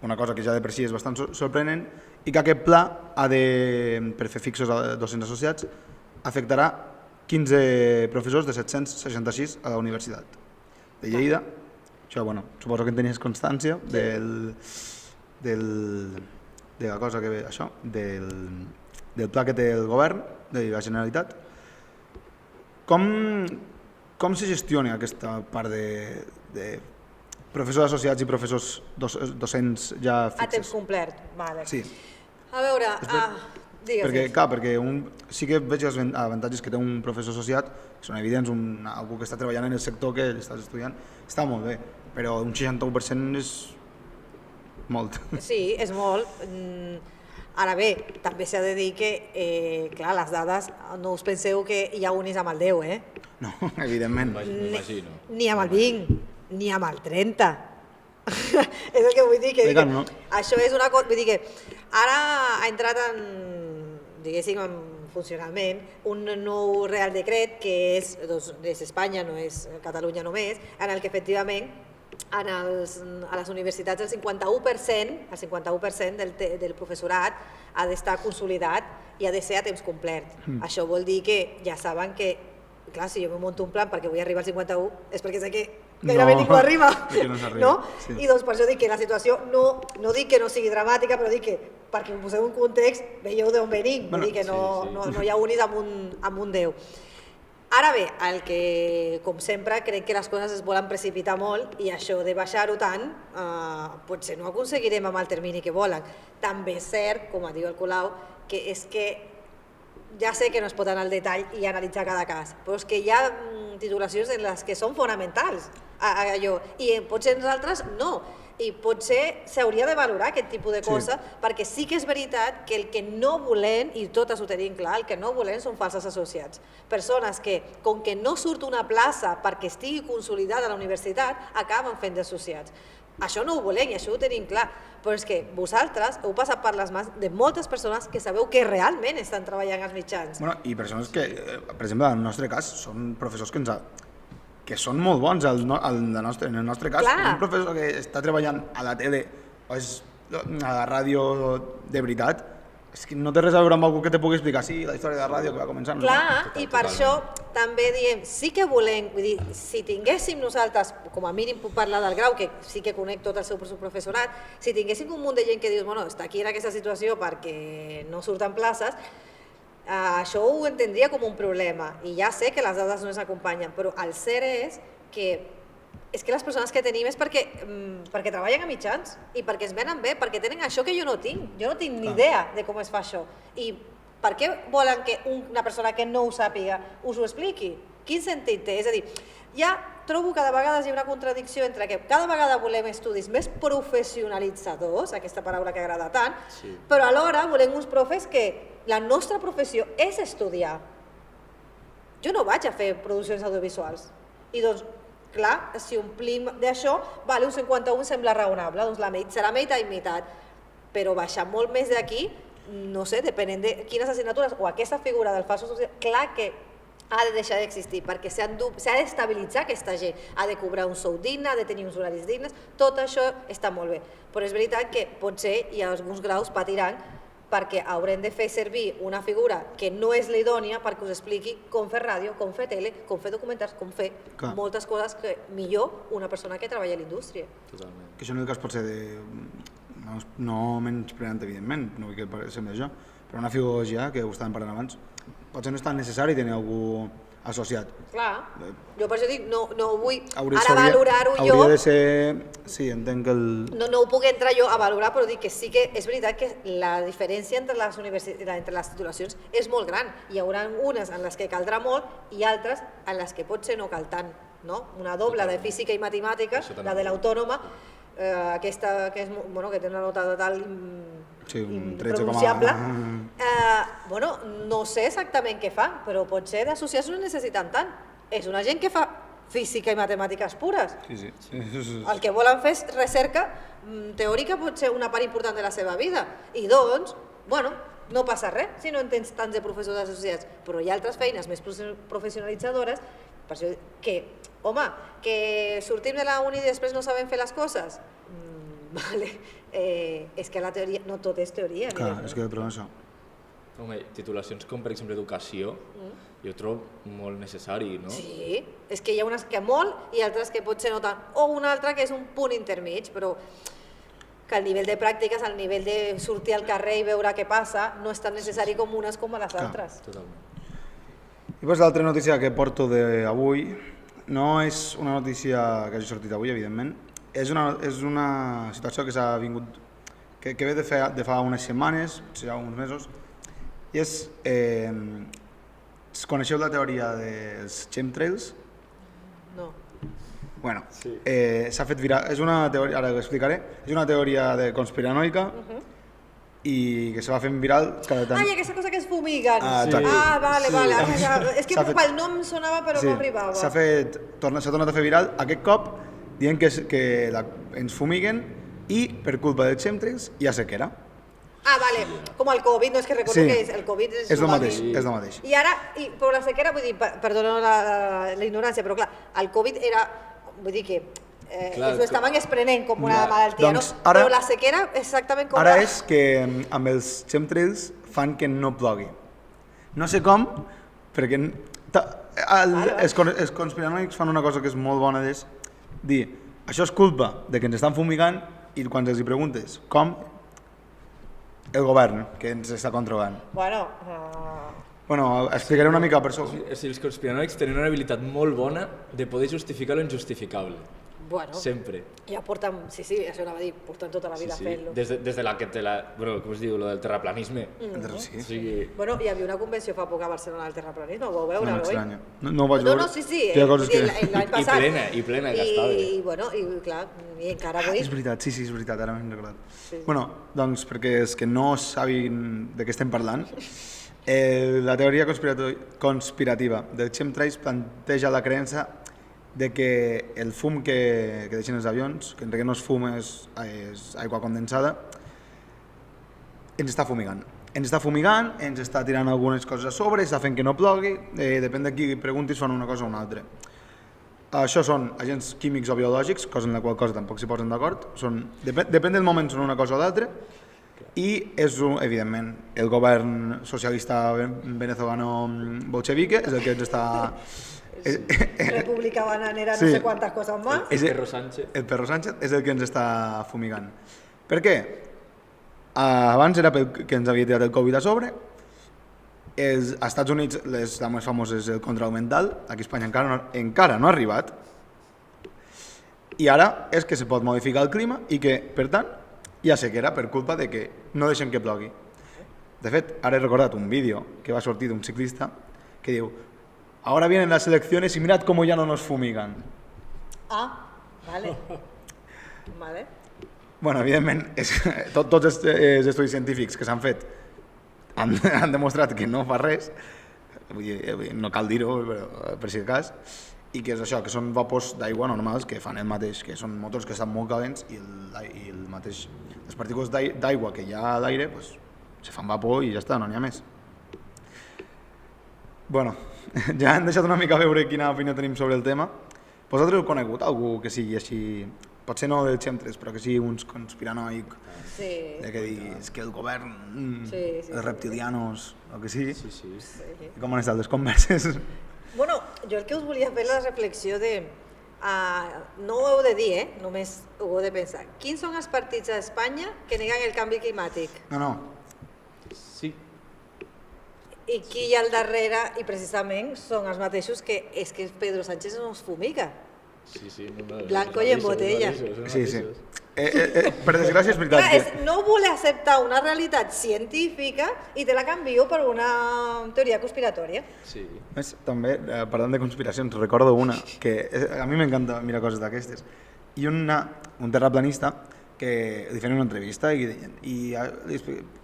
[SPEAKER 2] una cosa que ja de per si és bastant sorprenent, i que aquest pla, per fer fixos a docents associats, afectarà 15 professors de 766 a la Universitat de Lleida. Això, bueno, suposo que en tenies constància de la cosa que ve, això, del pla que té el govern de la Generalitat. Com se gestiona aquesta part de professors associats i professors docents ja fixes?
[SPEAKER 4] A temps complet, vale.
[SPEAKER 2] Sí.
[SPEAKER 4] A veure, digues.
[SPEAKER 2] Perquè sí que veig els avantatges que té un professor associat, que són evidents, algú que està treballant en el sector que estàs estudiant, està molt bé, però un 61% és molt.
[SPEAKER 4] Sí, és molt. Ara bé, també s'ha de dir que, clar, les dades, no us penseu que hi ha unis amb el 10, eh?
[SPEAKER 2] No, evidentment.
[SPEAKER 3] M'imagino.
[SPEAKER 4] Ni amb el 20, ni amb el 30. És el que vull dir, que això és una cosa, vull dir que ara ha entrat en, diguéssim, en funcionament un nou Real Decret que és d'Espanya, no és Catalunya només, en el que efectivament a les universitats el 51% del professorat ha d'estar consolidat i ha de ser a temps complet. Això vol dir que ja saben que, clar, si jo me monto un plan perquè vull arribar al 51 és perquè sé que gairebé ningú arriba, no? I doncs per això dic que la situació no dic que no sigui dramàtica, però dic que perquè us poseu un context, veieu d'on venim, vull dir que no hi ha unis amb un 10. Ara bé, el que, com sempre, crec que les coses es volen precipitar molt i això de baixar-ho tant, potser no ho aconseguirem amb el termini que volen. També és cert, com diu el Colau, que és que ja sé que no es pot anar al detall i analitzar cada cas, però és que hi ha titulacions en les que són fonamentals, i potser nosaltres no. I potser s'hauria de valorar aquest tipus de cosa, perquè sí que és veritat que el que no volem, i totes ho tenim clar, el que no volem són falses associats. Persones que, com que no surt una plaça perquè estigui consolidada a la universitat, acaben fent d'associats. Això no ho volem i això ho tenim clar, però és que vosaltres heu passat per les mans de moltes persones que sabeu que realment estan treballant als mitjans.
[SPEAKER 2] I persones que, per exemple, en el nostre cas, són professors que són molt bons en el nostre cas. Un professor que està treballant a la tele o a la ràdio de veritat, és que no té res a veure amb algú que te pugui explicar la història de la ràdio que va començar.
[SPEAKER 4] Clar, i per això també diem, sí que volem, vull dir, si tinguéssim nosaltres, com a mínim puc parlar del grau, que sí que conec tot el seu professorat, si tinguéssim un munt de gent que dius, bueno, està aquí en aquesta situació perquè no surten places, això ho entendria com un problema i ja sé que les dades no ens acompanyen, però el cert és que les persones que tenim és perquè treballen a mitjans i perquè es venen bé, perquè tenen això que jo no tinc ni idea de com es fa això. I per què volen que una persona que no ho sàpiga us ho expliqui? Quin sentit té? És a dir, ja trobo que de vegades hi ha una contradicció entre que cada vegada volem estudis més professionalitzadors, aquesta paraula que agrada tant, però alhora volem uns profes que la nostra professió és estudiar. Jo no vaig a fer produccions audiovisuals. I doncs, clar, si omplim d'això, un 51 sembla raonable, doncs serà meitat i meitat. Però baixar molt més d'aquí, no sé, depenent de quines assignatures o aquesta figura del falso social, clar que ha de deixar d'existir, perquè s'ha d'estabilitzar aquesta gent, ha de cobrar un sou digne, ha de tenir uns horaris dignes, tot això està molt bé. Però és veritat que potser hi ha alguns graus patiran perquè haurem de fer servir una figura que no és l'idònia perquè us expliqui com fer ràdio, com fer tele, com fer documentals, com fer moltes coses que millor una persona que treballa a la indústria.
[SPEAKER 3] Totalment.
[SPEAKER 2] Que això en el cas pot ser no menyspreant, evidentment, no vull que sembli això, però una filologia, que ho estàvem parlant abans, potser no és tan necessari tenir algú associat.
[SPEAKER 4] Clar, jo per això dic, no ho vull
[SPEAKER 2] Hauria
[SPEAKER 4] ara valorar-ho jo.
[SPEAKER 2] Hauria de ser... Sí, entenc que el...
[SPEAKER 4] No ho puc entrar jo a valorar, però dic que sí que és veritat que la diferència entre les titulacions és molt gran. Hi haurà unes en les que caldrà molt i altres en les que potser no cal tant. No? Una doble de física i matemàtiques, la de l'autònoma, aquesta que té una nota de tal impronunciable. No sé exactament què fa, però potser d'associats no necessiten tant. És una gent que fa física i matemàtiques pures.
[SPEAKER 2] Sí.
[SPEAKER 4] El que volen fer és recerca teòrica, pot ser una part important de la seva vida. I doncs, no passa res si no en tens tants de professors associats, però hi ha altres feines més professionalitzadores, per això que sortim de la uni i després no sabem fer les coses. És que la teoria, no tot és teoria.
[SPEAKER 2] Clar, és que però això.
[SPEAKER 3] Home, titulacions com, per exemple, educació, jo trobo molt necessari, no?
[SPEAKER 4] Sí, és que hi ha unes que molt i altres que potser no tant. O una altra que és un punt intermig, però que el nivell de pràctiques, el nivell de sortir al carrer i veure què passa, no és tan necessari com unes com a les altres.
[SPEAKER 3] Totalment.
[SPEAKER 2] I doncs l'altra notícia que porto d'avui no és una notícia que hagi sortit avui, evidentment. És una situació que s'ha vingut, que ve de fa unes setmanes, potser ja uns mesos, i coneixeu la teoria dels chemtrails?
[SPEAKER 4] No.
[SPEAKER 2] Bueno, s'ha fet viral, és una teoria, ara ho explicaré, és una teoria conspiranoica i que se va fent viral cada tant.
[SPEAKER 4] I aquesta cosa que es fumiguen.
[SPEAKER 2] Vale.
[SPEAKER 4] És que pel nom sonava però no arribava.
[SPEAKER 2] S'ha tornat a fer viral aquest cop dient que ens fumiguen i per culpa dels chemtrails hi ha sequera.
[SPEAKER 4] Vale, com el Covid, no és que recordo que el Covid és
[SPEAKER 2] el mateix.
[SPEAKER 4] I ara, però la sequera, vull dir, perdona la ignorància, però clar, el Covid era, vull dir que ho estaven exprenent com una malaltia, no? Però la sequera exactament com...
[SPEAKER 2] Ara és que amb els chemtrails fan que no plogui. No sé com, perquè els conspiranoics fan una cosa que és molt bona, és dir, això és culpa de que ens estan fumigant i quan els hi preguntes com, el govern que ens està controlant. Bueno, explicaré una mica per això.
[SPEAKER 3] Els conspiranoics tenen una habilitat molt bona de poder justificar lo injustificable. Sempre.
[SPEAKER 4] Ja porten, sí, això anava a dir, porten tota la vida fent-lo.
[SPEAKER 3] Des de la que com es diu, lo del terraplanisme.
[SPEAKER 2] Sí.
[SPEAKER 4] Bueno, hi havia una convenció fa poc a Barcelona del terraplanisme, ho vau veure, oi?
[SPEAKER 2] No m'estranya. No ho vaig veure.
[SPEAKER 4] No, sí, l'any passat.
[SPEAKER 3] I plena que estava.
[SPEAKER 4] I clar, i encara avui...
[SPEAKER 2] És veritat, sí, és veritat, ara m'he recordat. Bueno, doncs, perquè els que no sabin de què estem parlant, la teoria conspirativa del chemtrails planteja la creença de que el fum que deixen els avions, que en realitat no és fum, és aigua condensada, ens està fumigant. Ens està tirant algunes coses a sobre, està fent que no plogui, depèn de qui preguntis fan una cosa o una altra. Això són agents químics o biològics, cosa en la qual cosa tampoc s'hi posen d'acord, depèn del moment són una cosa o l'altra, i és, evidentment, el govern socialista venezolano bolchevique és el que ens està...
[SPEAKER 4] República Bananera, no sé quantes coses més.
[SPEAKER 2] El Perro Sánchez és el que ens està fumigant. Per què? Abans era que ens havia tirat el Covid a sobre. Als Estats Units la més famosa és el control mental. Aquí a Espanya encara no ha arribat. I ara és que se pot modificar el clima i que, per tant, hi ha sequera per culpa de que no deixem que plogui. De fet, ara he recordat un vídeo que va sortir d'un ciclista que diu: ahora vienen las elecciones y mirad cómo ya no nos fumigan.
[SPEAKER 4] Vale.
[SPEAKER 2] Bueno, evidentment, tots els estudis científics que s'han fet han demostrat que no fa res, no cal dir-ho, però per si de cas, i que és això, que són vapors d'aigua normals que fan el mateix, que són motors que estan molt calents i el mateix, les partícules d'aigua que hi ha a l'aire se fan vapor i ja està, no n'hi ha més. Bueno, ja hem deixat una mica veure quina opinió tenim sobre el tema. Vosaltres heu conegut algú que sigui així, potser no del chemtrails, però que sigui uns conspiranoic, que diguis que el govern, els reptilianos, el que sigui?
[SPEAKER 3] Sí.
[SPEAKER 2] I com han estat les converses?
[SPEAKER 4] Bueno, jo el que us volia fer la reflexió de... no ho heu de dir, només ho heu de pensar. Quins són els partits a Espanya que neguen el canvi climàtic?
[SPEAKER 2] No.
[SPEAKER 3] Sí.
[SPEAKER 4] I qui hi ha al darrere, i precisament són els mateixos que és que Pedro Sánchez no es fumiga.
[SPEAKER 3] Sí,
[SPEAKER 4] Blanco y en botella.
[SPEAKER 2] Sí. Per desgràcia és veritat
[SPEAKER 4] Clar, és no voler acceptar una realitat científica i te la canvio per una teoria conspiratòria.
[SPEAKER 3] Sí.
[SPEAKER 2] Més, també, parlant de conspiracions, recordo una que a mi m'encanta mirar coses d'aquestes. I un terraplanista que li feien una entrevista i deien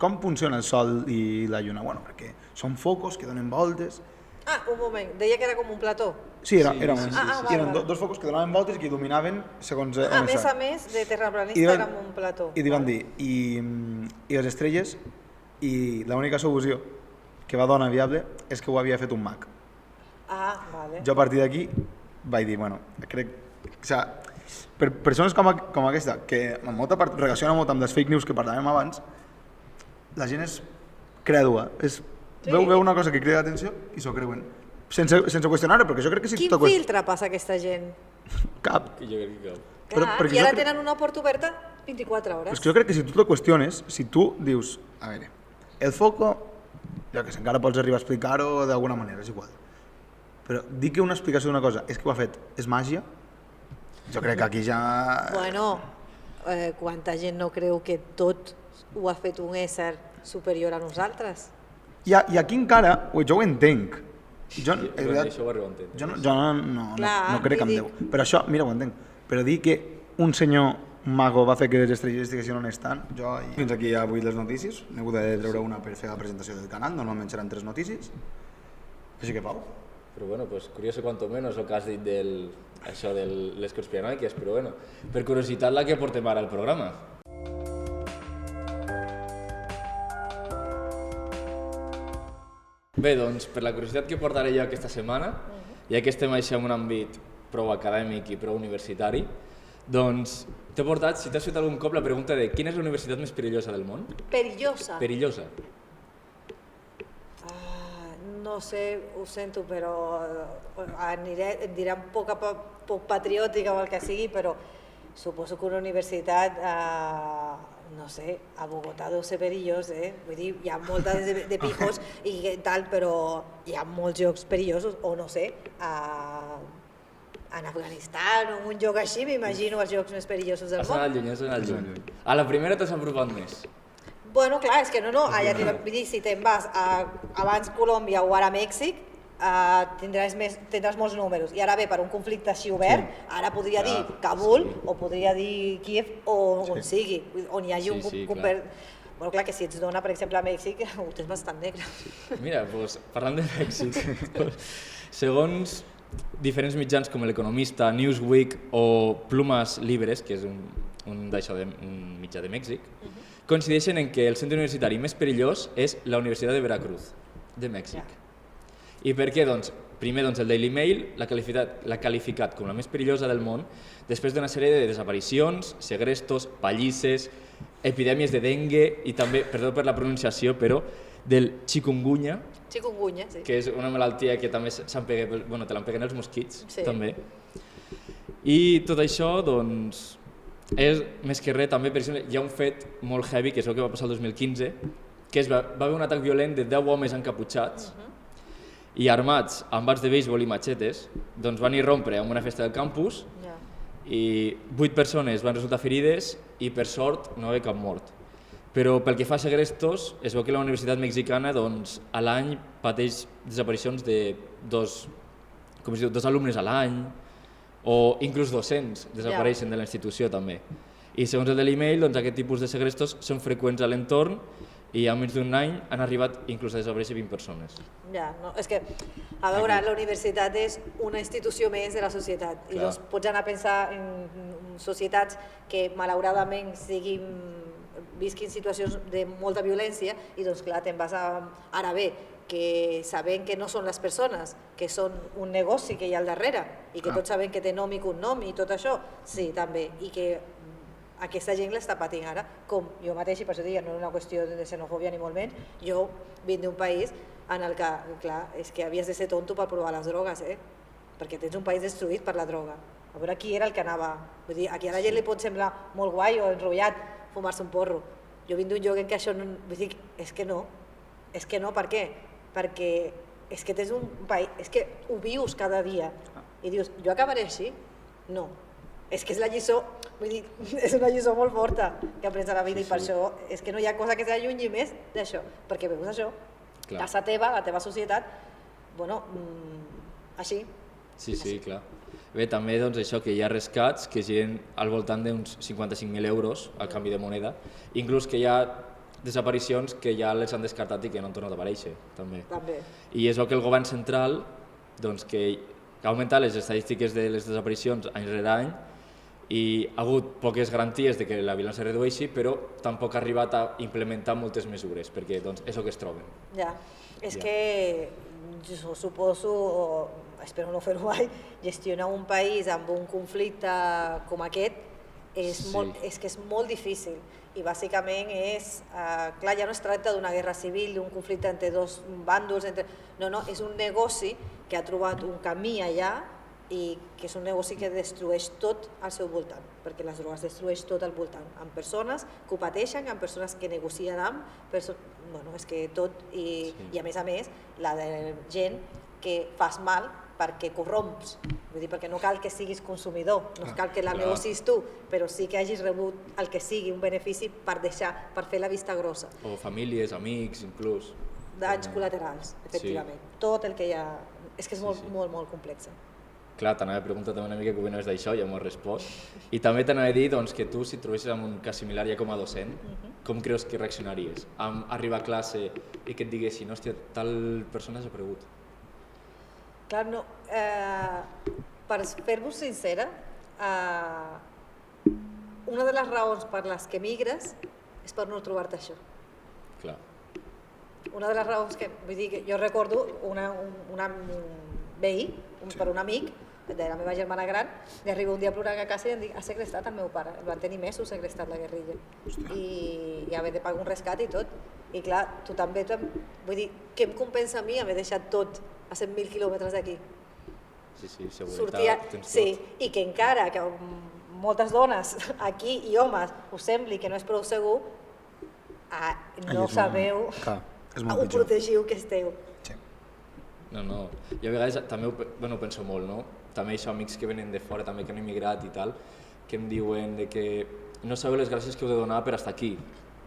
[SPEAKER 2] com funciona el Sol i la Lluna? Bueno, perquè són focus que donen voltes.
[SPEAKER 4] Ah, un moment, deia que era com un plató.
[SPEAKER 2] Sí, eren dos focus que donaven voltes i que il·luminaven segons on
[SPEAKER 4] a més de terraplanista era un plató.
[SPEAKER 2] I li van dir, i les estrelles, i l'única solució que va donar viable és que ho havia fet un mag.
[SPEAKER 4] Ah, vale.
[SPEAKER 2] Jo a partir d'aquí vaig dir, bueno, crec... O sigui, per persones com aquesta, que en molta part relaciona molt amb les fake news que parlàvem abans, la gent és crèdua, veu una cosa que crida l'atenció i s'ho creuen. Sense qüestionar-ho, perquè jo crec que si...
[SPEAKER 4] Quin filtre passa aquesta gent?
[SPEAKER 2] Cap.
[SPEAKER 3] Jo crec que cap.
[SPEAKER 4] Clar, i ara tenen una porta oberta 24 hores.
[SPEAKER 2] Però és que jo crec que si tu te qüestiones, si tu dius, a veure, el foco, jo que sé, encara pots arribar a explicar-ho d'alguna manera, és igual. Però dir que una explicació d'una cosa és que ho ha fet, és màgia, jo crec que aquí ja...
[SPEAKER 4] Bueno, quanta gent no creu que tot ho ha fet un ésser superior a nosaltres?
[SPEAKER 2] I aquí encara, jo ho entenc. Jo no crec en Déu. Però això, mira, ho entenc. Però dir que un senyor mago va fer que les estrelles estiguessin on estan, jo... Fins aquí avui les notícies. N'he hagut de treure una per fer la presentació del canal. Normalment seran 3 notícies. Així que, Pau.
[SPEAKER 3] Però bueno, pues curioso cuanto menos el que has dit això de les conspiranoiques, però bueno, per curiositat la que portem ara al programa. Bé, doncs, per la curiositat que portaré jo aquesta setmana, ja que estem així en un àmbit prou acadèmic i prou universitari, doncs t'he portat, si t'has fet algun cop, la pregunta de quina és la universitat més perillosa del món?
[SPEAKER 4] Perillosa?
[SPEAKER 3] Perillosa.
[SPEAKER 4] No sé, ho sento, però em diran poc patriòtica o el que sigui, però suposo que una universitat, no sé, a Bogotà deu ser perillós, vull dir, hi ha moltes de pijos i tal, però hi ha molts jocs perillosos, o no sé, en Afganistan o en un joc així, m'imagino els jocs més perillosos del món.
[SPEAKER 3] Has anat lluny. A la primera t'has apropat més.
[SPEAKER 4] Bueno, clar, és que no, allà vull dir, si te'n vas abans Colòmbia o ara Mèxic, tindràs molts números. I ara bé, per un conflicte així obert, ara podria dir Kabul o podria dir Kiev o on sigui, on hi hagi un... Bueno, clar, que si ets dona, per exemple, a Mèxic, ho tens bastant negre.
[SPEAKER 3] Mira, parlant de Mèxic, segons diferents mitjans com l'Economista, Newsweek o Plumas Libres, que és un mitjà de Mèxic, coincideixen en que el centre universitari més perillós és la Universitat de Veracruz, de Mèxic. I per què? Doncs, primer, el Daily Mail l'ha qualificat com la més perillosa del món després d'una sèrie de desaparicions, segrestos, pallisses, epidèmies de dengue i també, perdó per la pronunciació, però del chikungunya,
[SPEAKER 4] sí.
[SPEAKER 3] Que és una malaltia que també te l'empeguen els mosquits, també. I tot això, doncs, és més que res, també, per exemple, hi ha un fet molt heavy, que és el que va passar el 2015, que va haver un atac violent de 10 homes encaputxats i armats amb bats de béisbol i matxetes, doncs van irrompre en una festa del campus i 8 persones van resultar ferides i, per sort, no hi ha cap mort. Però pel que fa a segrestos, es veu que la Universitat Mexicana a l'any pateix desaparicions de dos alumnes a l'any, o inclús docents desapareixen de la institució també. I segons el Daily Mail, aquest tipus de segrestos són freqüents a l'entorn i en menys d'un any han arribat inclús a desaparèixer 20 persones.
[SPEAKER 4] És que, a veure, la universitat és una institució més de la societat i doncs pots anar a pensar en societats que malauradament visquin situacions de molta violència i doncs clar, te'n vas a... Ara bé, que sabem que no són les persones, que són un negoci que hi ha al darrere i que tots sabem que té nom i cognom i tot això, sí, també, i que aquesta gent l'està patint ara, com jo mateix, i per això dic, no és una qüestió de xenofòbia ni molt menys, jo vinc d'un país en el que, clar, és que havies de ser tonto per provar les drogues, perquè tens un país destruït per la droga. A veure qui era el que anava... Vull dir, aquí a la gent li pot semblar molt guai o enrotllat fumar-se un porro. Jo vinc d'un lloc en què això no... Vull dir, és que no, per què? perquè és que tens un país, és que ho vius cada dia i dius, jo acabaré així? No. És que és la lliçó, vull dir, és una lliçó molt forta que aprens a la vida i per això és que no hi ha cosa que s'allunyi més d'això, perquè veus això, casa teva, la teva societat, bueno, així.
[SPEAKER 3] Sí, clar. Bé, també doncs, això que hi ha rescats que giren al voltant d'uns 55.000 euros al canvi de moneda, inclús que hi ha desaparicions que ja les han descartat i que no han tornat a aparèixer, també. I és el que el govern central, doncs, que ha augmentat les estadístiques de les desaparicions any rere any i ha hagut poques garanties de que la violència es redueixi, però tampoc ha arribat a implementar moltes mesures, perquè doncs, és el que es troben.
[SPEAKER 4] Ja, és que jo suposo, espero no fer-ho mai, gestionar un país amb un conflicte com aquest és que és molt difícil i bàsicament és, clar, ja no es tracta d'una guerra civil, d'un conflicte entre dos bàndols, no, és un negoci que ha trobat un camí allà i que és un negoci que destrueix tot al seu voltant, perquè les drogues destrueix tot al voltant, amb persones que ho pateixen, amb persones que negocien amb, bueno, és que tot, i a més, la de gent que fas mal perquè corromps, vull dir, perquè no cal que siguis consumidor, no cal que la negocis tu, però sí que hagis rebut el que sigui un benefici per fer la vista grossa.
[SPEAKER 3] O famílies, amics, inclús.
[SPEAKER 4] Danys col·laterals, efectivament. Tot el que hi ha... És que és molt complex.
[SPEAKER 3] Clar, t'anava a preguntar també una mica què opines d'això, ja m'ho has respost. I també t'anava a dir que tu, si et trobessis en un cas similar ja com a docent, com creus que reaccionaries? Amb arribar a classe i que et diguessin, hòstia, tal persona s'ha aparegut.
[SPEAKER 4] Clar, no. Per fer-vos sincera, una de les raons per les que migres és per no trobar-te això.
[SPEAKER 3] Clar.
[SPEAKER 4] Una de les raons que, vull dir, que jo recordo una veí, per un amic de la meva germana gran, li arriba un dia plorant a casa i em dic, ha segrestat el meu pare, el van tenir mesos segrestat la guerrilla i haver de pagar un rescat i tot, i clar, tu també, vull dir, què em compensa a mi haver deixat tot a 100.000 quilòmetres d'aquí?
[SPEAKER 3] Sí, seguretat, tens tot.
[SPEAKER 4] I que encara que moltes dones aquí i homes us sembli que no és prou segur, no sabeu ho protegiu que esteu.
[SPEAKER 3] No, jo a vegades també ho penso molt, no? També això, amics que venen de fora, també que han immigrat i tal, que em diuen que no sabeu les gràcies que heu de donar per estar aquí.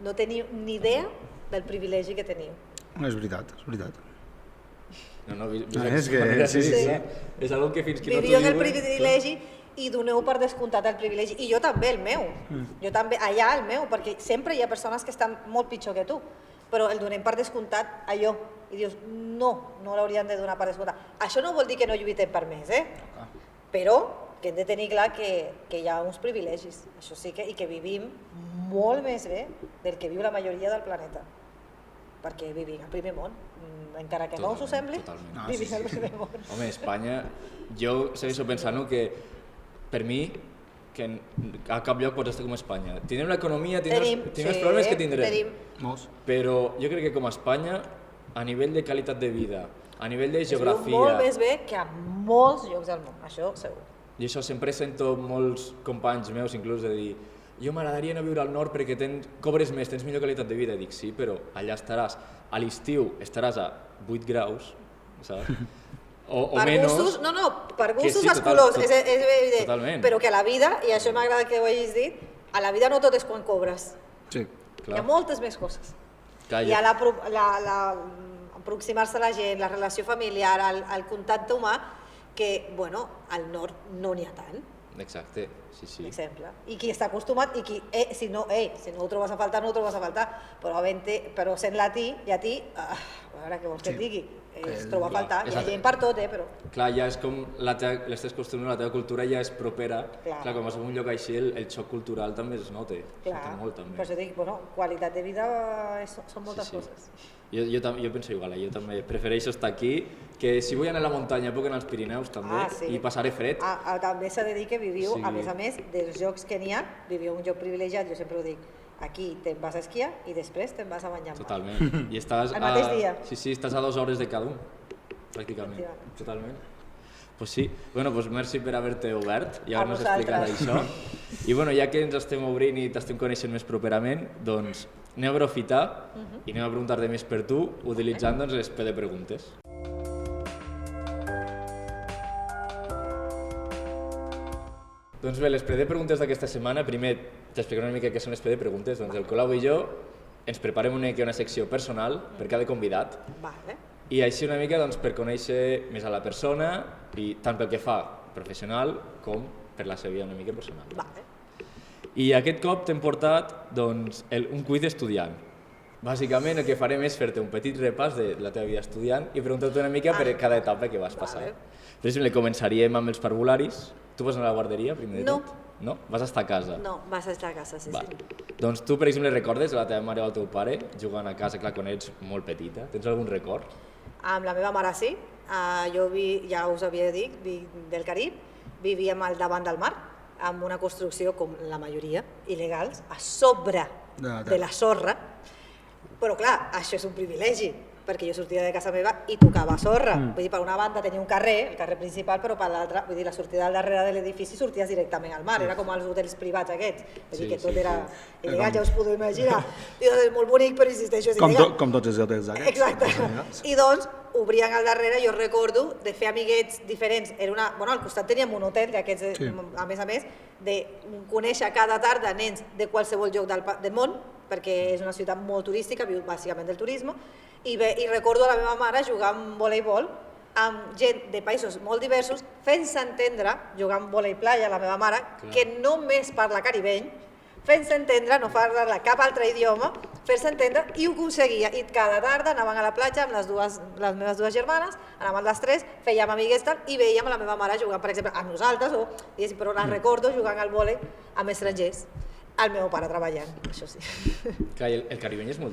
[SPEAKER 4] No teniu ni idea del privilegi que teniu.
[SPEAKER 2] És veritat.
[SPEAKER 3] No,
[SPEAKER 2] és que... Sí.
[SPEAKER 3] És algo que fins que no t'ho
[SPEAKER 4] viviu
[SPEAKER 3] diuen...
[SPEAKER 4] en el privilegi i doneu per descomptat el privilegi. I jo també, el meu. Jo també, allà el meu, perquè sempre hi ha persones que estan molt pitjor que tu, però el donem per descomptat allò. I dius, no l'haurien de donar per descomptat. Això no vol dir que no lluitem per més, però que hem de tenir clar que hi ha uns privilegis, això sí que, i que vivim molt més bé del que viu la majoria del planeta, perquè vivim al primer món, encara que no us ho sembli, vivim al primer món.
[SPEAKER 3] Home, Espanya, jo segueixo pensant que per mi que a cap lloc pots estar com Espanya. Tindrem l'economia, tindrem els problemes que tindrem, però jo crec que com a Espanya, a nivell de qualitat de vida, a nivell de geografia...
[SPEAKER 4] Es viu molt més bé que a molts llocs del món, això segur.
[SPEAKER 3] I això sempre sento molts companys meus, inclús, de dir jo m'agradaria no viure al nord perquè cobres més, tens millor qualitat de vida. Dic, sí, però allà estaràs, a l'estiu estaràs a 8 graus, saps? O menys...
[SPEAKER 4] Per gustos els colors, és evident.
[SPEAKER 3] Totalment.
[SPEAKER 4] Però que a la vida, i això m'agrada que ho hagis dit, a la vida no tot és quan cobres.
[SPEAKER 2] Sí,
[SPEAKER 4] clar. Hi ha moltes més coses. Hi ha aproximar-se a la gent, la relació familiar, el contacte humà, que, bueno, al nord no n'hi ha tant.
[SPEAKER 3] Exacte, sí.
[SPEAKER 4] Exemple. I qui està acostumat, i qui, si no ho trobes a faltar, no ho trobes a faltar, però sent llatí, a veure què vols que et digui, es troba a faltar, hi ha gent per tot, però...
[SPEAKER 3] Clar, ja és com les teves costums, la teva cultura ja és propera, clar, quan vas a un lloc així, el xoc cultural també es nota, molt també.
[SPEAKER 4] Per això dic, bueno, qualitat de vida són moltes coses.
[SPEAKER 3] Jo penso igual, jo també prefereixo estar aquí, que si vull anar a la muntanya puc anar als Pirineus també, i passaré fred.
[SPEAKER 4] També s'ha de dir que viviu, a més, dels jocs que n'hi ha, viviu un lloc privilegiat, jo sempre ho dic, aquí te'n vas a esquiar i després te'n vas a banyar.
[SPEAKER 3] Totalment. I estàs
[SPEAKER 4] el mateix dia.
[SPEAKER 3] Sí, estàs a 2 hores de cada un, pràcticament. Totalment. Pues sí. Bueno, pues merci per haver-te obert i haver-nos explicat això. I bueno, ja que ens estem obrint i t'estem coneixent més properament, doncs anem a aprofitar i anem a preguntar-te més per tu utilitzant doncs, les P de preguntes. Doncs bé, les P de preguntes d'aquesta setmana, primer t'explicaré una mica què són les P de preguntes. Doncs el Colau i jo ens preparem una secció personal per cada convidat.
[SPEAKER 4] Vale.
[SPEAKER 3] I així una mica doncs, per conèixer més a la persona, i tant pel que fa professional com per la seva vida una mica personal.
[SPEAKER 4] Vale.
[SPEAKER 3] I aquest cop t'hem portat doncs, un quiz d'estudiant. Bàsicament el que farem és fer-te un petit repàs de la teva vida estudiant i preguntar-te una mica per cada etapa que vas passar. Per exemple, començaríem amb els parvularis. Tu vas anar a la guarderia primer de tot? No. Vas estar a casa?
[SPEAKER 4] No, vas estar a casa, sí.
[SPEAKER 3] Doncs tu, per exemple, recordes la teva mare o el teu pare jugant a casa, clar, quan ets molt petita? Tens algun record?
[SPEAKER 4] Amb la meva mare sí. Jo, ja us havia dit, del Carib, vivíem al davant del mar, amb una construcció, com la majoria, il·legals, a sobre de la sorra. Però clar, això és un privilegi, perquè jo sortia de casa meva i tocava sorra. Vull dir, per una banda tenia un carrer, el carrer principal, però per l'altra, vull dir, la sortida al darrere de l'edifici sorties directament al mar, era com els hotels privats aquests. Vull dir que tot era il·legal, ja us podeu imaginar. És molt bonic, però insisteixo, és il·legal.
[SPEAKER 2] Com tots els hotels aquests.
[SPEAKER 4] Exacte. I doncs, obrien al darrere, jo recordo, de fer amiguets diferents. Bueno, al costat teníem un hotel d'aquests, a més, de conèixer cada tarda nens de qualsevol lloc del món, perquè és una ciutat molt turística, viu bàsicament del turisme, i recordo a la meva mare jugar amb voleibol amb gent de països molt diversos, fent-se entendre, jugant amb vòlei playa, la meva mare, que només parla caribeny, fent-se entendre, no parla cap altre idioma, fer-se entendre, i ho aconseguia. I cada tarda anaven a la platja amb les meves dues germanes, anàvem les tres, fèiem amigues i veiem a la meva mare jugant, per exemple, amb nosaltres, però la recordo jugant al vòlei amb estrangers. El meu pare treballant, això sí.
[SPEAKER 3] Clar, el caribeny és molt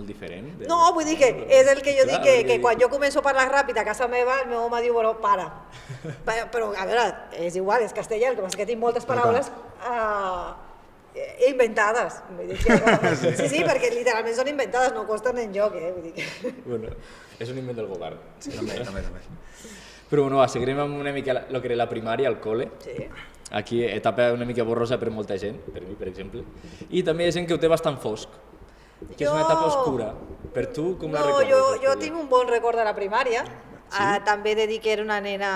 [SPEAKER 3] diferent.
[SPEAKER 4] No, vull dir que és el que jo dic, que quan jo començo a parlar ràpid a casa meva, el meu home diu, bueno, para. Però, a veure, és igual, és castellà, el que passa que tinc moltes paraules inventades. Sí, perquè literalment són inventades, no costen enlloc, vull dir que...
[SPEAKER 3] Bueno, és un invent del govern.
[SPEAKER 2] Sí, també.
[SPEAKER 3] Però bueno, seguirem amb una mica el que era la primària, al col·le.
[SPEAKER 4] Sí.
[SPEAKER 3] Aquí, etapa una mica borrosa per molta gent, per mi, per exemple. I també hi ha gent que ho té bastant fosc, que és una etapa oscura. Per tu, com la recordes?
[SPEAKER 4] No, jo tinc un bon record de la primària. També he de dir que era una nena...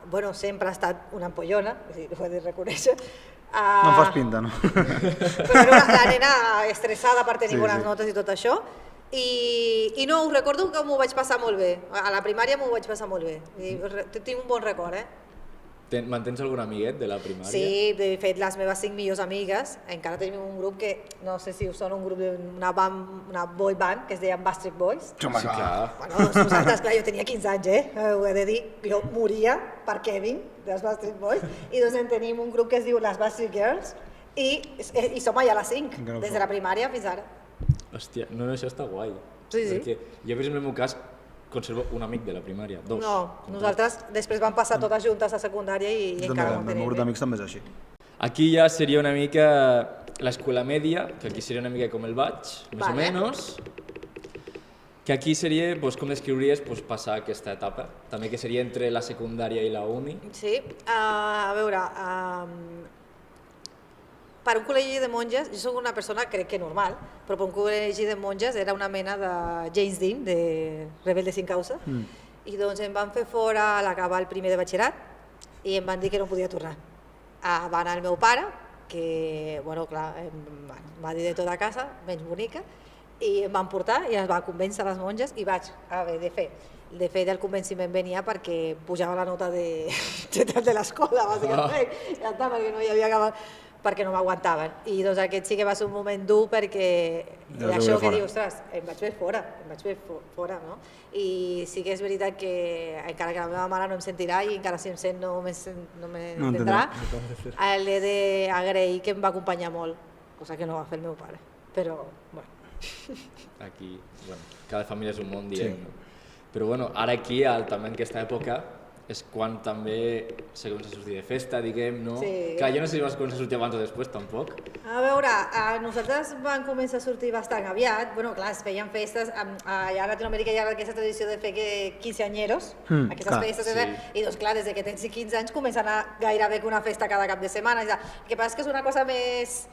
[SPEAKER 4] Bueno, sempre ha estat una ampollona, ho he de reconèixer.
[SPEAKER 2] No em fas pinta, no?
[SPEAKER 4] Però era la nena estressada per tenir bones notes i tot això. I no, us recordo que m'ho vaig passar molt bé. A la primària m'ho vaig passar molt bé. Tinc un bon record,
[SPEAKER 3] Mantens algun amiguet de la primària?
[SPEAKER 4] Sí, de fet, les meves 5 millors amigues, encara tenim un grup que, no sé si us sona, un grup d'una boy band, que es deia Backstreet Boys.
[SPEAKER 3] Sí, clar.
[SPEAKER 4] Bueno, nosaltres, clar, jo tenia 15 anys, ho he de dir, jo moria per Kevin, dels Backstreet Boys, i doncs en tenim un grup que es diu les Backstreet Girls, i som allà a les 5, des de la primària fins ara.
[SPEAKER 3] Hòstia, no, això està guai.
[SPEAKER 4] Sí.
[SPEAKER 3] Perquè jo, per exemple, en el meu cas, conservo un amic de la primària, dos.
[SPEAKER 4] No, nosaltres després vam passar totes juntes a secundària i encara no
[SPEAKER 2] tenim. El meu grup d'amics també és així.
[SPEAKER 3] Aquí ja seria una mica l'escola media, que aquí seria una mica com el baig, més o menys. Que aquí seria, com descriuries passar aquesta etapa? També que seria entre la secundària i la uni?
[SPEAKER 4] Sí, a veure, per un col·legi de monges, jo soc una persona crec que normal, però per un col·legi de monges era una mena de James Dean, de Rebelde sin causa, i doncs em van fer fora a l'acabar el primer de batxillerat i em van dir que no podia tornar. Va anar el meu pare, que, bueno, clar, em va dir de tota casa, menys bonica, i em van portar i ens va convèncer les monges i vaig haver de fer. De fet, el convenciment venia perquè pujava la nota de l'escola, bàsicament, ja està, perquè no hi havia acabat, perquè no m'aguantaven. I doncs aquest sí que va ser un moment dur perquè era això que diu, ostres, em vaig fer fora, no? I sí que és veritat que encara que la meva mare no em sentirà i encara si em sent no m'entendrà, l'he d'agrair que em va acompanyar molt, cosa que no va fer el meu pare, però, bueno.
[SPEAKER 3] Aquí, bueno, cada família és un món, diem, no? Però bueno, ara aquí, també en aquesta època, és quan també se comença a sortir de festa, diguem, no?
[SPEAKER 4] Sí.
[SPEAKER 3] Clar, jo no sé si vas començar a sortir abans o després, tampoc.
[SPEAKER 4] A veure, nosaltres vam començar a sortir bastant aviat. Bueno, clar, es feien festes, allà a Latinoamèrica hi ha aquesta tradició de fer 15 anyeros, aquestes festes, i doncs clar, des que tens 15 anys comença a anar gairebé que una festa cada cap de setmana. El que passa és que és una cosa més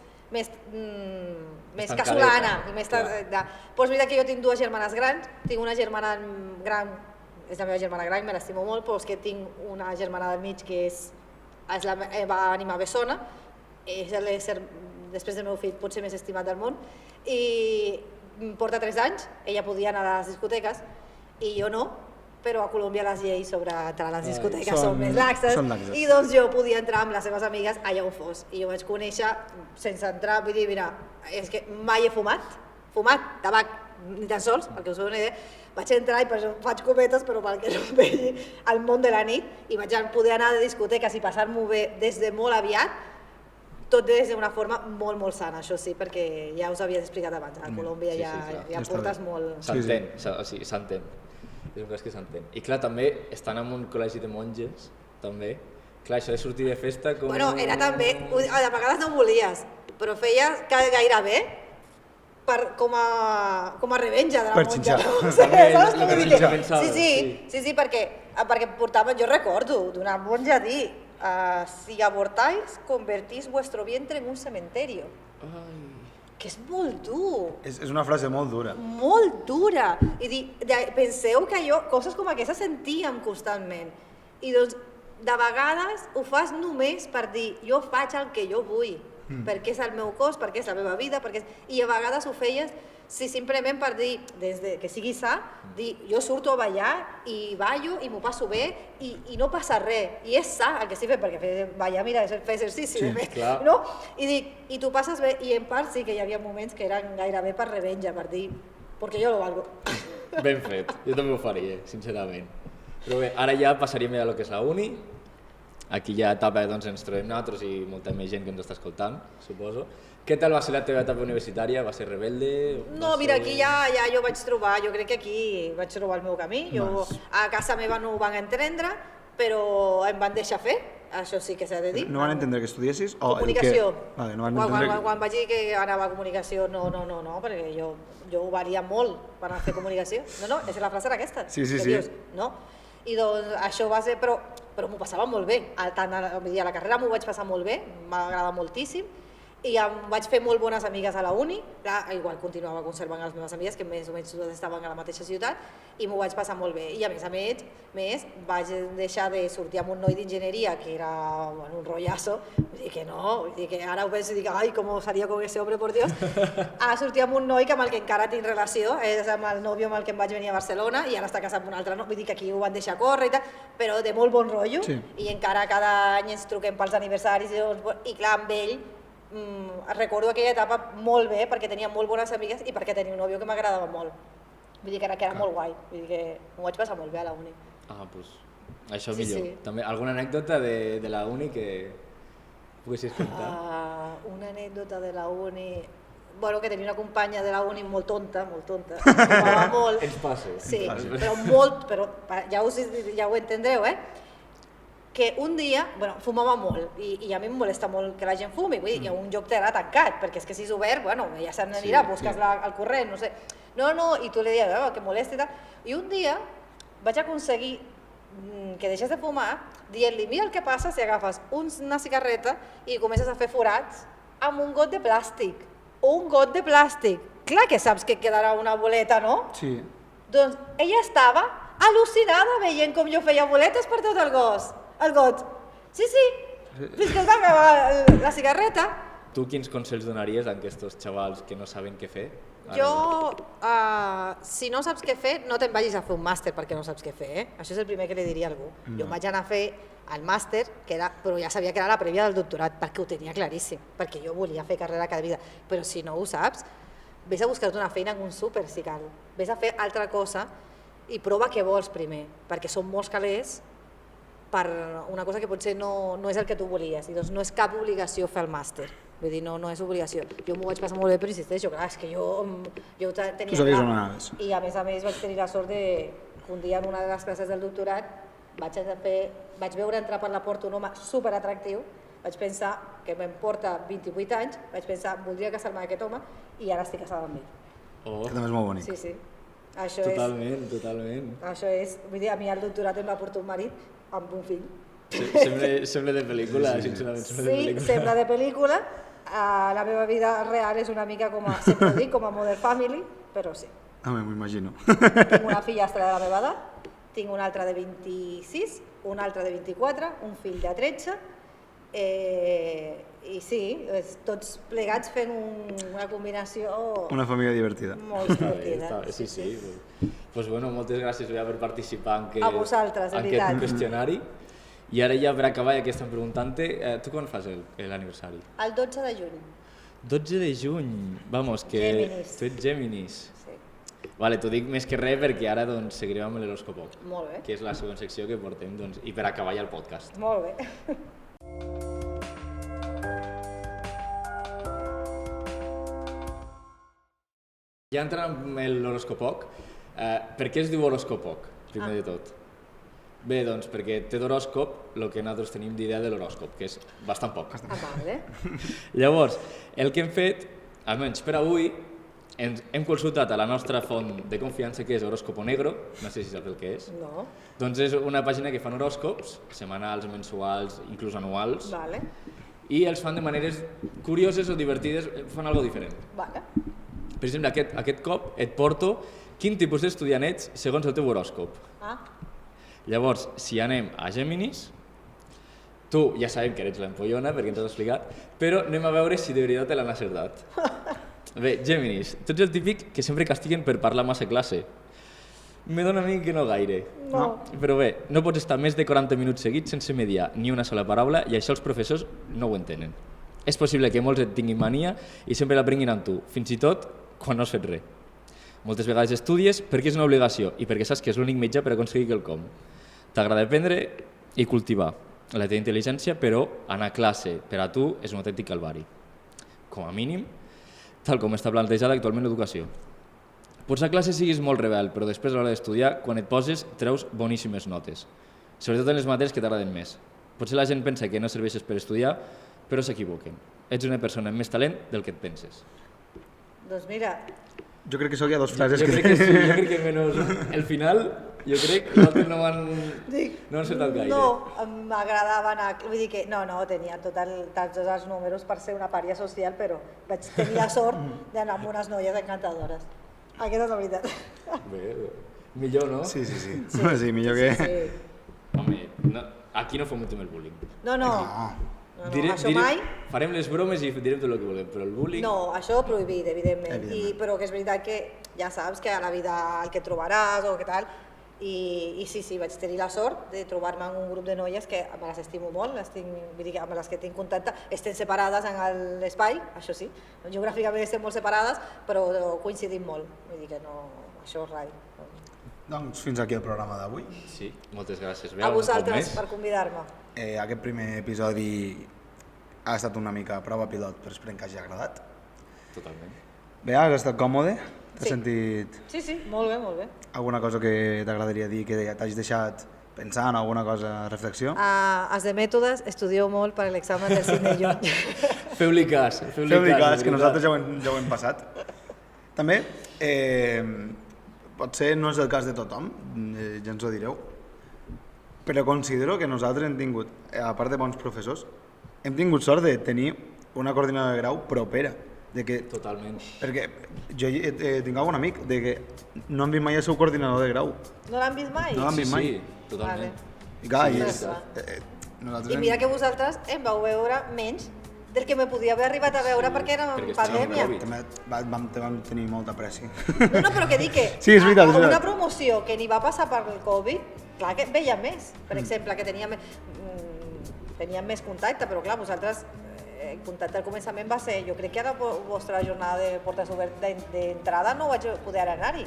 [SPEAKER 4] casolana i més... Doncs mira que jo tinc dues germanes grans, tinc una germana gran, és la meva germana gran, me l'estimo molt, però és que tinc una germana del mig que és la meva ànima bessona, és l'ésser, després del meu fill, potser més estimat del món, i porta 3 anys, ella podia anar a les discoteques i jo no, però a Colòmbia les lleis sobre entrar a les discoteques són més laxes, i doncs jo podia entrar amb les seves amigues allà on fos. I jo vaig conèixer sense entrar, vull dir, mira, és que mai he fumat tabac, ni tan sols, perquè us feu una idea, vaig entrar i per això faig cometes, però pel que no em vegi al món de la nit, i vaig poder anar a discoteques i passar-m'ho bé des de molt aviat, tot des d'una forma molt, molt sana, això sí, perquè ja us havia explicat abans, a Colòmbia ja portes molt...
[SPEAKER 3] S'entén, o sigui, s'entén. És un cas que s'entén. I clar, també estan en un col·legi de monges, també. Clar, això de sortir de festa com...
[SPEAKER 4] Bueno, era també, a vegades no volies, però feies gairebé com a revenja de la monja. Sí, perquè portaven, jo recordo, d'una monja dir, si abortáis, convertís vuestro vientre en un cementerio. Que és molt dur.
[SPEAKER 2] És una frase molt dura.
[SPEAKER 4] Molt dura. I penseu que coses com aquestes sentíem constantment. I doncs, de vegades ho fas només per dir, jo faig el que jo vull, perquè és el meu cos, perquè és la meva vida, i a vegades ho feies simplement per dir, des que sigui sa, dir, jo surto a ballar i ballo i m'ho passo bé i no passa res. I és sa el que estic fent, perquè ballar, mira, és fer exercici, no? I t'ho passes bé, i en part sí que hi havia moments que eren gairebé per revenja, per dir, perquè jo lo valgo.
[SPEAKER 3] Ben fet, jo també ho faria, sincerament. Però bé, ara ja passaríem a lo que és la uni. Aquí ja etapa doncs, ens trobem nosaltres i molta més gent que ens està escoltant, suposo. Què tal va ser la teva etapa universitària? Va ser rebelde?
[SPEAKER 4] No, mira, aquí ja jo vaig trobar, jo crec que aquí vaig trobar el meu camí. A casa meva no ho van entendre, però em van deixar fer, això sí que s'ha de dir.
[SPEAKER 2] No van entendre que estudiessis?
[SPEAKER 4] Comunicació.
[SPEAKER 2] Quan
[SPEAKER 4] vaig dir que anava a comunicació, no, perquè jo ho valia molt per anar a fer comunicació. No, la frase era aquesta.
[SPEAKER 2] Sí.
[SPEAKER 4] I doncs això va ser, però m'ho passava molt bé. A la carrera m'ho vaig passar molt bé, m'agrada moltíssim, i em vaig fer molt bones amigues a la uni, igual continuava conservant les meves amigues, que més o menys totes estaven a la mateixa ciutat, i m'ho vaig passar molt bé. I a més, vaig deixar de sortir amb un noi d'enginyeria, que era un rotllazo, vull dir que ara ho penso i dic, ai, com seria con ese hombre, por Dios, a sortir amb un noi amb el que encara tinc relació, és amb el nòvio amb el que em vaig venir a Barcelona, i ara està casat amb un altre, vull dir que aquí ho van deixar córrer i tal, però de molt bon rotllo, i encara cada any ens truquem pels aniversaris, i clar, amb ell, recordo aquella etapa molt bé perquè tenia molt bones amigues i perquè tenia un nòvio que m'agradava molt. Vull dir que era molt guai, vull dir que m'ho vaig passar molt bé a la uni.
[SPEAKER 3] Doncs això millor. També alguna anècdota de la uni que poguessis contar?
[SPEAKER 4] Una anècdota de la uni... Bueno, que tenia una companya de la uni molt tonta, fumava molt.
[SPEAKER 3] Ens passa.
[SPEAKER 4] Sí, però molt, ja ho entendreu, que un dia, fumava molt, i a mi em molesta molt que la gent fumi, vull dir, hi ha un lloc t'era tancat, perquè és que si és obert, ja se n'anirà, busques el corrent, no sé. No, i tu li dius, que molesta i tal. I un dia vaig aconseguir que deixés de fumar dient-li, mira el que passa si agafes una cigarreta i comences a fer forats amb un got de plàstic. Un got de plàstic. Clar que saps que quedarà una boleta, no?
[SPEAKER 2] Sí.
[SPEAKER 4] Doncs ella estava al·lucinada veient com jo feia boletes per tot el got. Sí. Fins que es va acabar la cigarreta.
[SPEAKER 3] Tu quins consells donaries a aquests xavals que no saben què fer?
[SPEAKER 4] Jo, si no saps què fer, no te'n vagis a fer un màster perquè no saps què fer, Això és el primer que li diria a algú. Jo vaig anar a fer el màster, però ja sabia que era la prèvia del doctorat, perquè ho tenia claríssim, perquè jo volia fer carrera acadèmica. Però si no ho saps, vés a buscar-te una feina en un súper, si cal. Vés a fer altra cosa i prova què vols primer, perquè són molts calés per una cosa que potser no és el que tu volies. I doncs no és cap obligació fer el màster. Vull dir, no és obligació. Jo m'ho vaig passar molt bé, però insisteixo, clar, és que jo tenia clar. I a més vaig tenir la sort de que un dia en una de les classes del doctorat vaig veure entrar per la porta un home superatractiu, vaig pensar que me'n porta 28 anys, vaig pensar, voldria casar-me amb aquest home i ara estic casada amb ell.
[SPEAKER 3] Oh,
[SPEAKER 2] Que també és molt bonic.
[SPEAKER 4] Sí, sí. Això
[SPEAKER 3] totalment, totalment.
[SPEAKER 4] Això és, vull dir, a mi al doctorat em va portar un marit amb un fill.
[SPEAKER 3] Sembla de pel·lícula, sincerament, sembla de
[SPEAKER 4] Sí,
[SPEAKER 3] pel·lícula.
[SPEAKER 4] sembla de pel·lícula. La meva vida real és una mica com a, sempre ho dic, com a Modern Family, però sí.
[SPEAKER 2] M'ho imagino.
[SPEAKER 4] Tinc una fillastra de la meva edat, tinc una altra de 26, una altra de 24, un fill de 13, i sí, tots plegats fent una combinació
[SPEAKER 2] Una família divertida.
[SPEAKER 4] molt divertida.
[SPEAKER 3] Sí. Pues bueno, moltes gràcies per participar
[SPEAKER 4] A vosaltres, de
[SPEAKER 3] en
[SPEAKER 4] veritat.
[SPEAKER 3] aquest qüestionari. I ara ja per acabar, ja que estem preguntant-te, tu quan fas l'aniversari?
[SPEAKER 4] El 12 de juny.
[SPEAKER 3] 12 de juny, vamos, que
[SPEAKER 4] Géminis.
[SPEAKER 3] tu ets Géminis.
[SPEAKER 4] Sí.
[SPEAKER 3] Vale, t'ho dic més que res perquè ara doncs, seguirem amb l'horòscopo,
[SPEAKER 4] Molt bé.
[SPEAKER 3] que és la següent secció que portem, doncs, i per acabar ja el podcast.
[SPEAKER 4] Molt bé.
[SPEAKER 3] Ja entrant amb l'horòscopoc, per què es diu horòscopoc, primer de tot? Bé, doncs perquè té d'horòscop el que nosaltres tenim d'idea de l'horòscop, que és bastant poc.
[SPEAKER 4] Vale.
[SPEAKER 3] Llavors, el que hem fet, almenys per avui, hem consultat a la nostra font de confiança, que és Horòscopo Negro, no sé si saps el que és.
[SPEAKER 4] No.
[SPEAKER 3] Doncs és una pàgina que fan horòscops, setmanals, mensuals, inclús anuals,
[SPEAKER 4] Vale.
[SPEAKER 3] i els fan de maneres curioses o divertides, fan algo diferent.
[SPEAKER 4] Vale.
[SPEAKER 3] Per exemple, aquest cop et porto quin tipus d'estudiant ets segons el teu horòscop.
[SPEAKER 4] Ah,
[SPEAKER 3] Llavors, si anem a Géminis, tu ja sabem que eres l'empollona, perquè ens has explicat, però anem a veure si de veritat te l'han acertat. Bé, Géminis, tu ets el típic que sempre castiguen per parlar massa a classe. Me dona a mi que no gaire.
[SPEAKER 4] no.
[SPEAKER 3] Però bé, no pots estar més de 40 minuts seguits sense mediar ni una sola paraula i això els professors no ho entenen. És possible que molts et tinguin mania i sempre l'aprenguin amb tu, fins i tot quan no has fet res. Moltes vegades estudies perquè és una obligació i perquè saps que és l'únic mitjà per aconseguir quelcom. T'agrada aprendre i cultivar la teva intel·ligència, però anar a classe per a tu és un autèntic calvari. Com a mínim, tal com està plantejada actualment l'educació. Pots a classe siguis molt rebel, però després a l'hora d'estudiar, quan et poses, treus boníssimes notes. Sobretot en les matèries que t'agraden més. Potser la gent pensa que no serveixes per estudiar, però s'equivoquen. Ets una persona amb més talent del que et penses.
[SPEAKER 4] Doncs mira,
[SPEAKER 2] Jo crec que això hi ha dos frases
[SPEAKER 3] Jo crec que sí, jo crec que menys el final, jo crec que l'altre no m'han encertat gaire.
[SPEAKER 4] no, m'agradava anar, vull dir que no, tenia tots els números per ser una pària social, però vaig tenir la sort d'anar amb unes noies encantadores. Aquesta és la veritat.
[SPEAKER 3] Bé, millor, no?
[SPEAKER 2] Sí. Sí, millor que...
[SPEAKER 4] Sí.
[SPEAKER 3] Home, aquí no fomentem el bullying.
[SPEAKER 4] No, això mai.
[SPEAKER 3] Farem les bromes i direm tot el que volem, però el bullying...
[SPEAKER 4] No, això prohibit, evidentment. Però que és veritat que ja saps que a la vida el que trobaràs o què tal, i sí, vaig tenir la sort de trobar-me en un grup de noies que me les estimo molt, vull dir que amb les que tinc contacte, estem separades en l'espai, això sí, geogràficament estem molt separades, però coincidim molt, vull dir que no, això és rai.
[SPEAKER 2] Doncs fins aquí el programa d'avui.
[SPEAKER 3] Sí, moltes gràcies.
[SPEAKER 4] A vosaltres per convidar-me.
[SPEAKER 2] Aquest primer episodi ha estat una mica prova pilot, però esperem que hagi agradat.
[SPEAKER 3] Totalment.
[SPEAKER 2] Bé, has estat còmode? T'has
[SPEAKER 4] Sí.
[SPEAKER 2] sentit
[SPEAKER 4] Sí, molt bé, molt bé.
[SPEAKER 2] alguna cosa que t'agradaria dir, que t'hagis deixat pensant, alguna cosa, reflexió?
[SPEAKER 4] Els de mètodes estudieu molt per l'examen del 5 de juny.
[SPEAKER 3] Feu-li cas,
[SPEAKER 2] Feu-li cas, que nosaltres ja ho hem passat. També, potser no és el cas de tothom, ja ens ho direu, però considero que nosaltres hem tingut, a part de bons professors, hem tingut sort de tenir una coordinadora de grau propera.
[SPEAKER 3] Totalment.
[SPEAKER 2] Perquè jo tinc algun amic de que no han vist mai el seu coordinador de grau.
[SPEAKER 4] No l'han vist mai?
[SPEAKER 2] No l'han vist mai.
[SPEAKER 3] Sí, totalment.
[SPEAKER 2] I clar,
[SPEAKER 4] I mira que vosaltres em vau veure menys del que me podia haver arribat a veure perquè era en pandèmia.
[SPEAKER 2] Vam tenir molta pressió.
[SPEAKER 4] No, però que dic que
[SPEAKER 2] Sí, és veritat, és
[SPEAKER 4] una
[SPEAKER 2] veritat.
[SPEAKER 4] promoció que ni va passar per el Covid, clar que veia més. Per exemple, que teníem més contacte, però clar, vosaltres el contacte al començament va ser, jo crec que a la vostra jornada de portes obertes d'entrada no vaig poder anar-hi.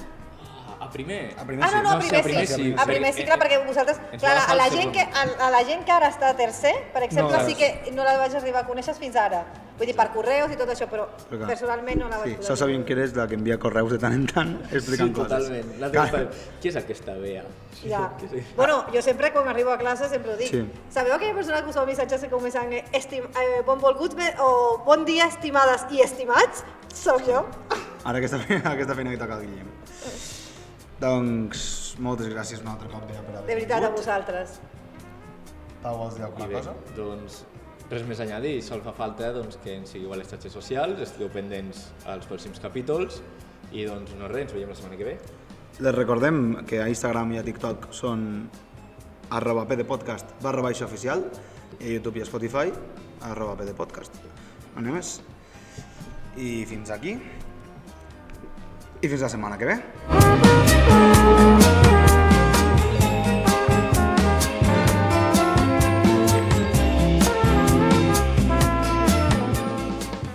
[SPEAKER 3] A primer?
[SPEAKER 2] A primer
[SPEAKER 4] Ah,
[SPEAKER 2] sí.
[SPEAKER 4] no, a
[SPEAKER 3] No, sí,
[SPEAKER 4] primer
[SPEAKER 3] a primer
[SPEAKER 4] sí.
[SPEAKER 3] sí.
[SPEAKER 4] A primer sí, clar, perquè vosaltres...
[SPEAKER 3] Ens
[SPEAKER 4] Clar,
[SPEAKER 3] va agafar
[SPEAKER 4] a la
[SPEAKER 3] el
[SPEAKER 4] gent
[SPEAKER 3] segon.
[SPEAKER 4] que ara està a tercer, per exemple,
[SPEAKER 2] No,
[SPEAKER 4] sí que no la vaig arribar a conèixer fins ara. Vull dir, per correus i tot això, però
[SPEAKER 2] Però clar.
[SPEAKER 4] personalment no la vaig
[SPEAKER 2] Sí,
[SPEAKER 4] poder.
[SPEAKER 2] só sabíem que eres la que envia correus de tant en tant explicant
[SPEAKER 3] Sí,
[SPEAKER 2] coses.
[SPEAKER 3] totalment. La
[SPEAKER 2] Clar.
[SPEAKER 3] teva qui és aquesta Bea?
[SPEAKER 4] Ja.
[SPEAKER 3] Que sí.
[SPEAKER 4] Bueno, jo sempre quan arribo a classe sempre ho dic.
[SPEAKER 2] Sí.
[SPEAKER 4] Sabeu aquella persona que us fa missatges que comencen benvolguts o bon dia, estimades i estimats? Soc jo.
[SPEAKER 2] Ara aquesta feina que toca el Guillem. Doncs moltes gràcies un altre cop per haver
[SPEAKER 4] De veritat, a
[SPEAKER 2] vingut.
[SPEAKER 4] vosaltres.
[SPEAKER 2] Pau, vols dir
[SPEAKER 3] I
[SPEAKER 2] alguna
[SPEAKER 3] bé,
[SPEAKER 2] cosa?
[SPEAKER 3] doncs res més a añadir, sol fa falta doncs, que ens seguiu a les xarxes socials, estigueu pendents als pròxims capítols i doncs no res, ens veiem la setmana que ve.
[SPEAKER 2] Les recordem que a Instagram i a TikTok són @pdpodcast /oficial i a YouTube i a Spotify @pdpodcast. No anem més. I fins aquí. I fins la setmana que ve.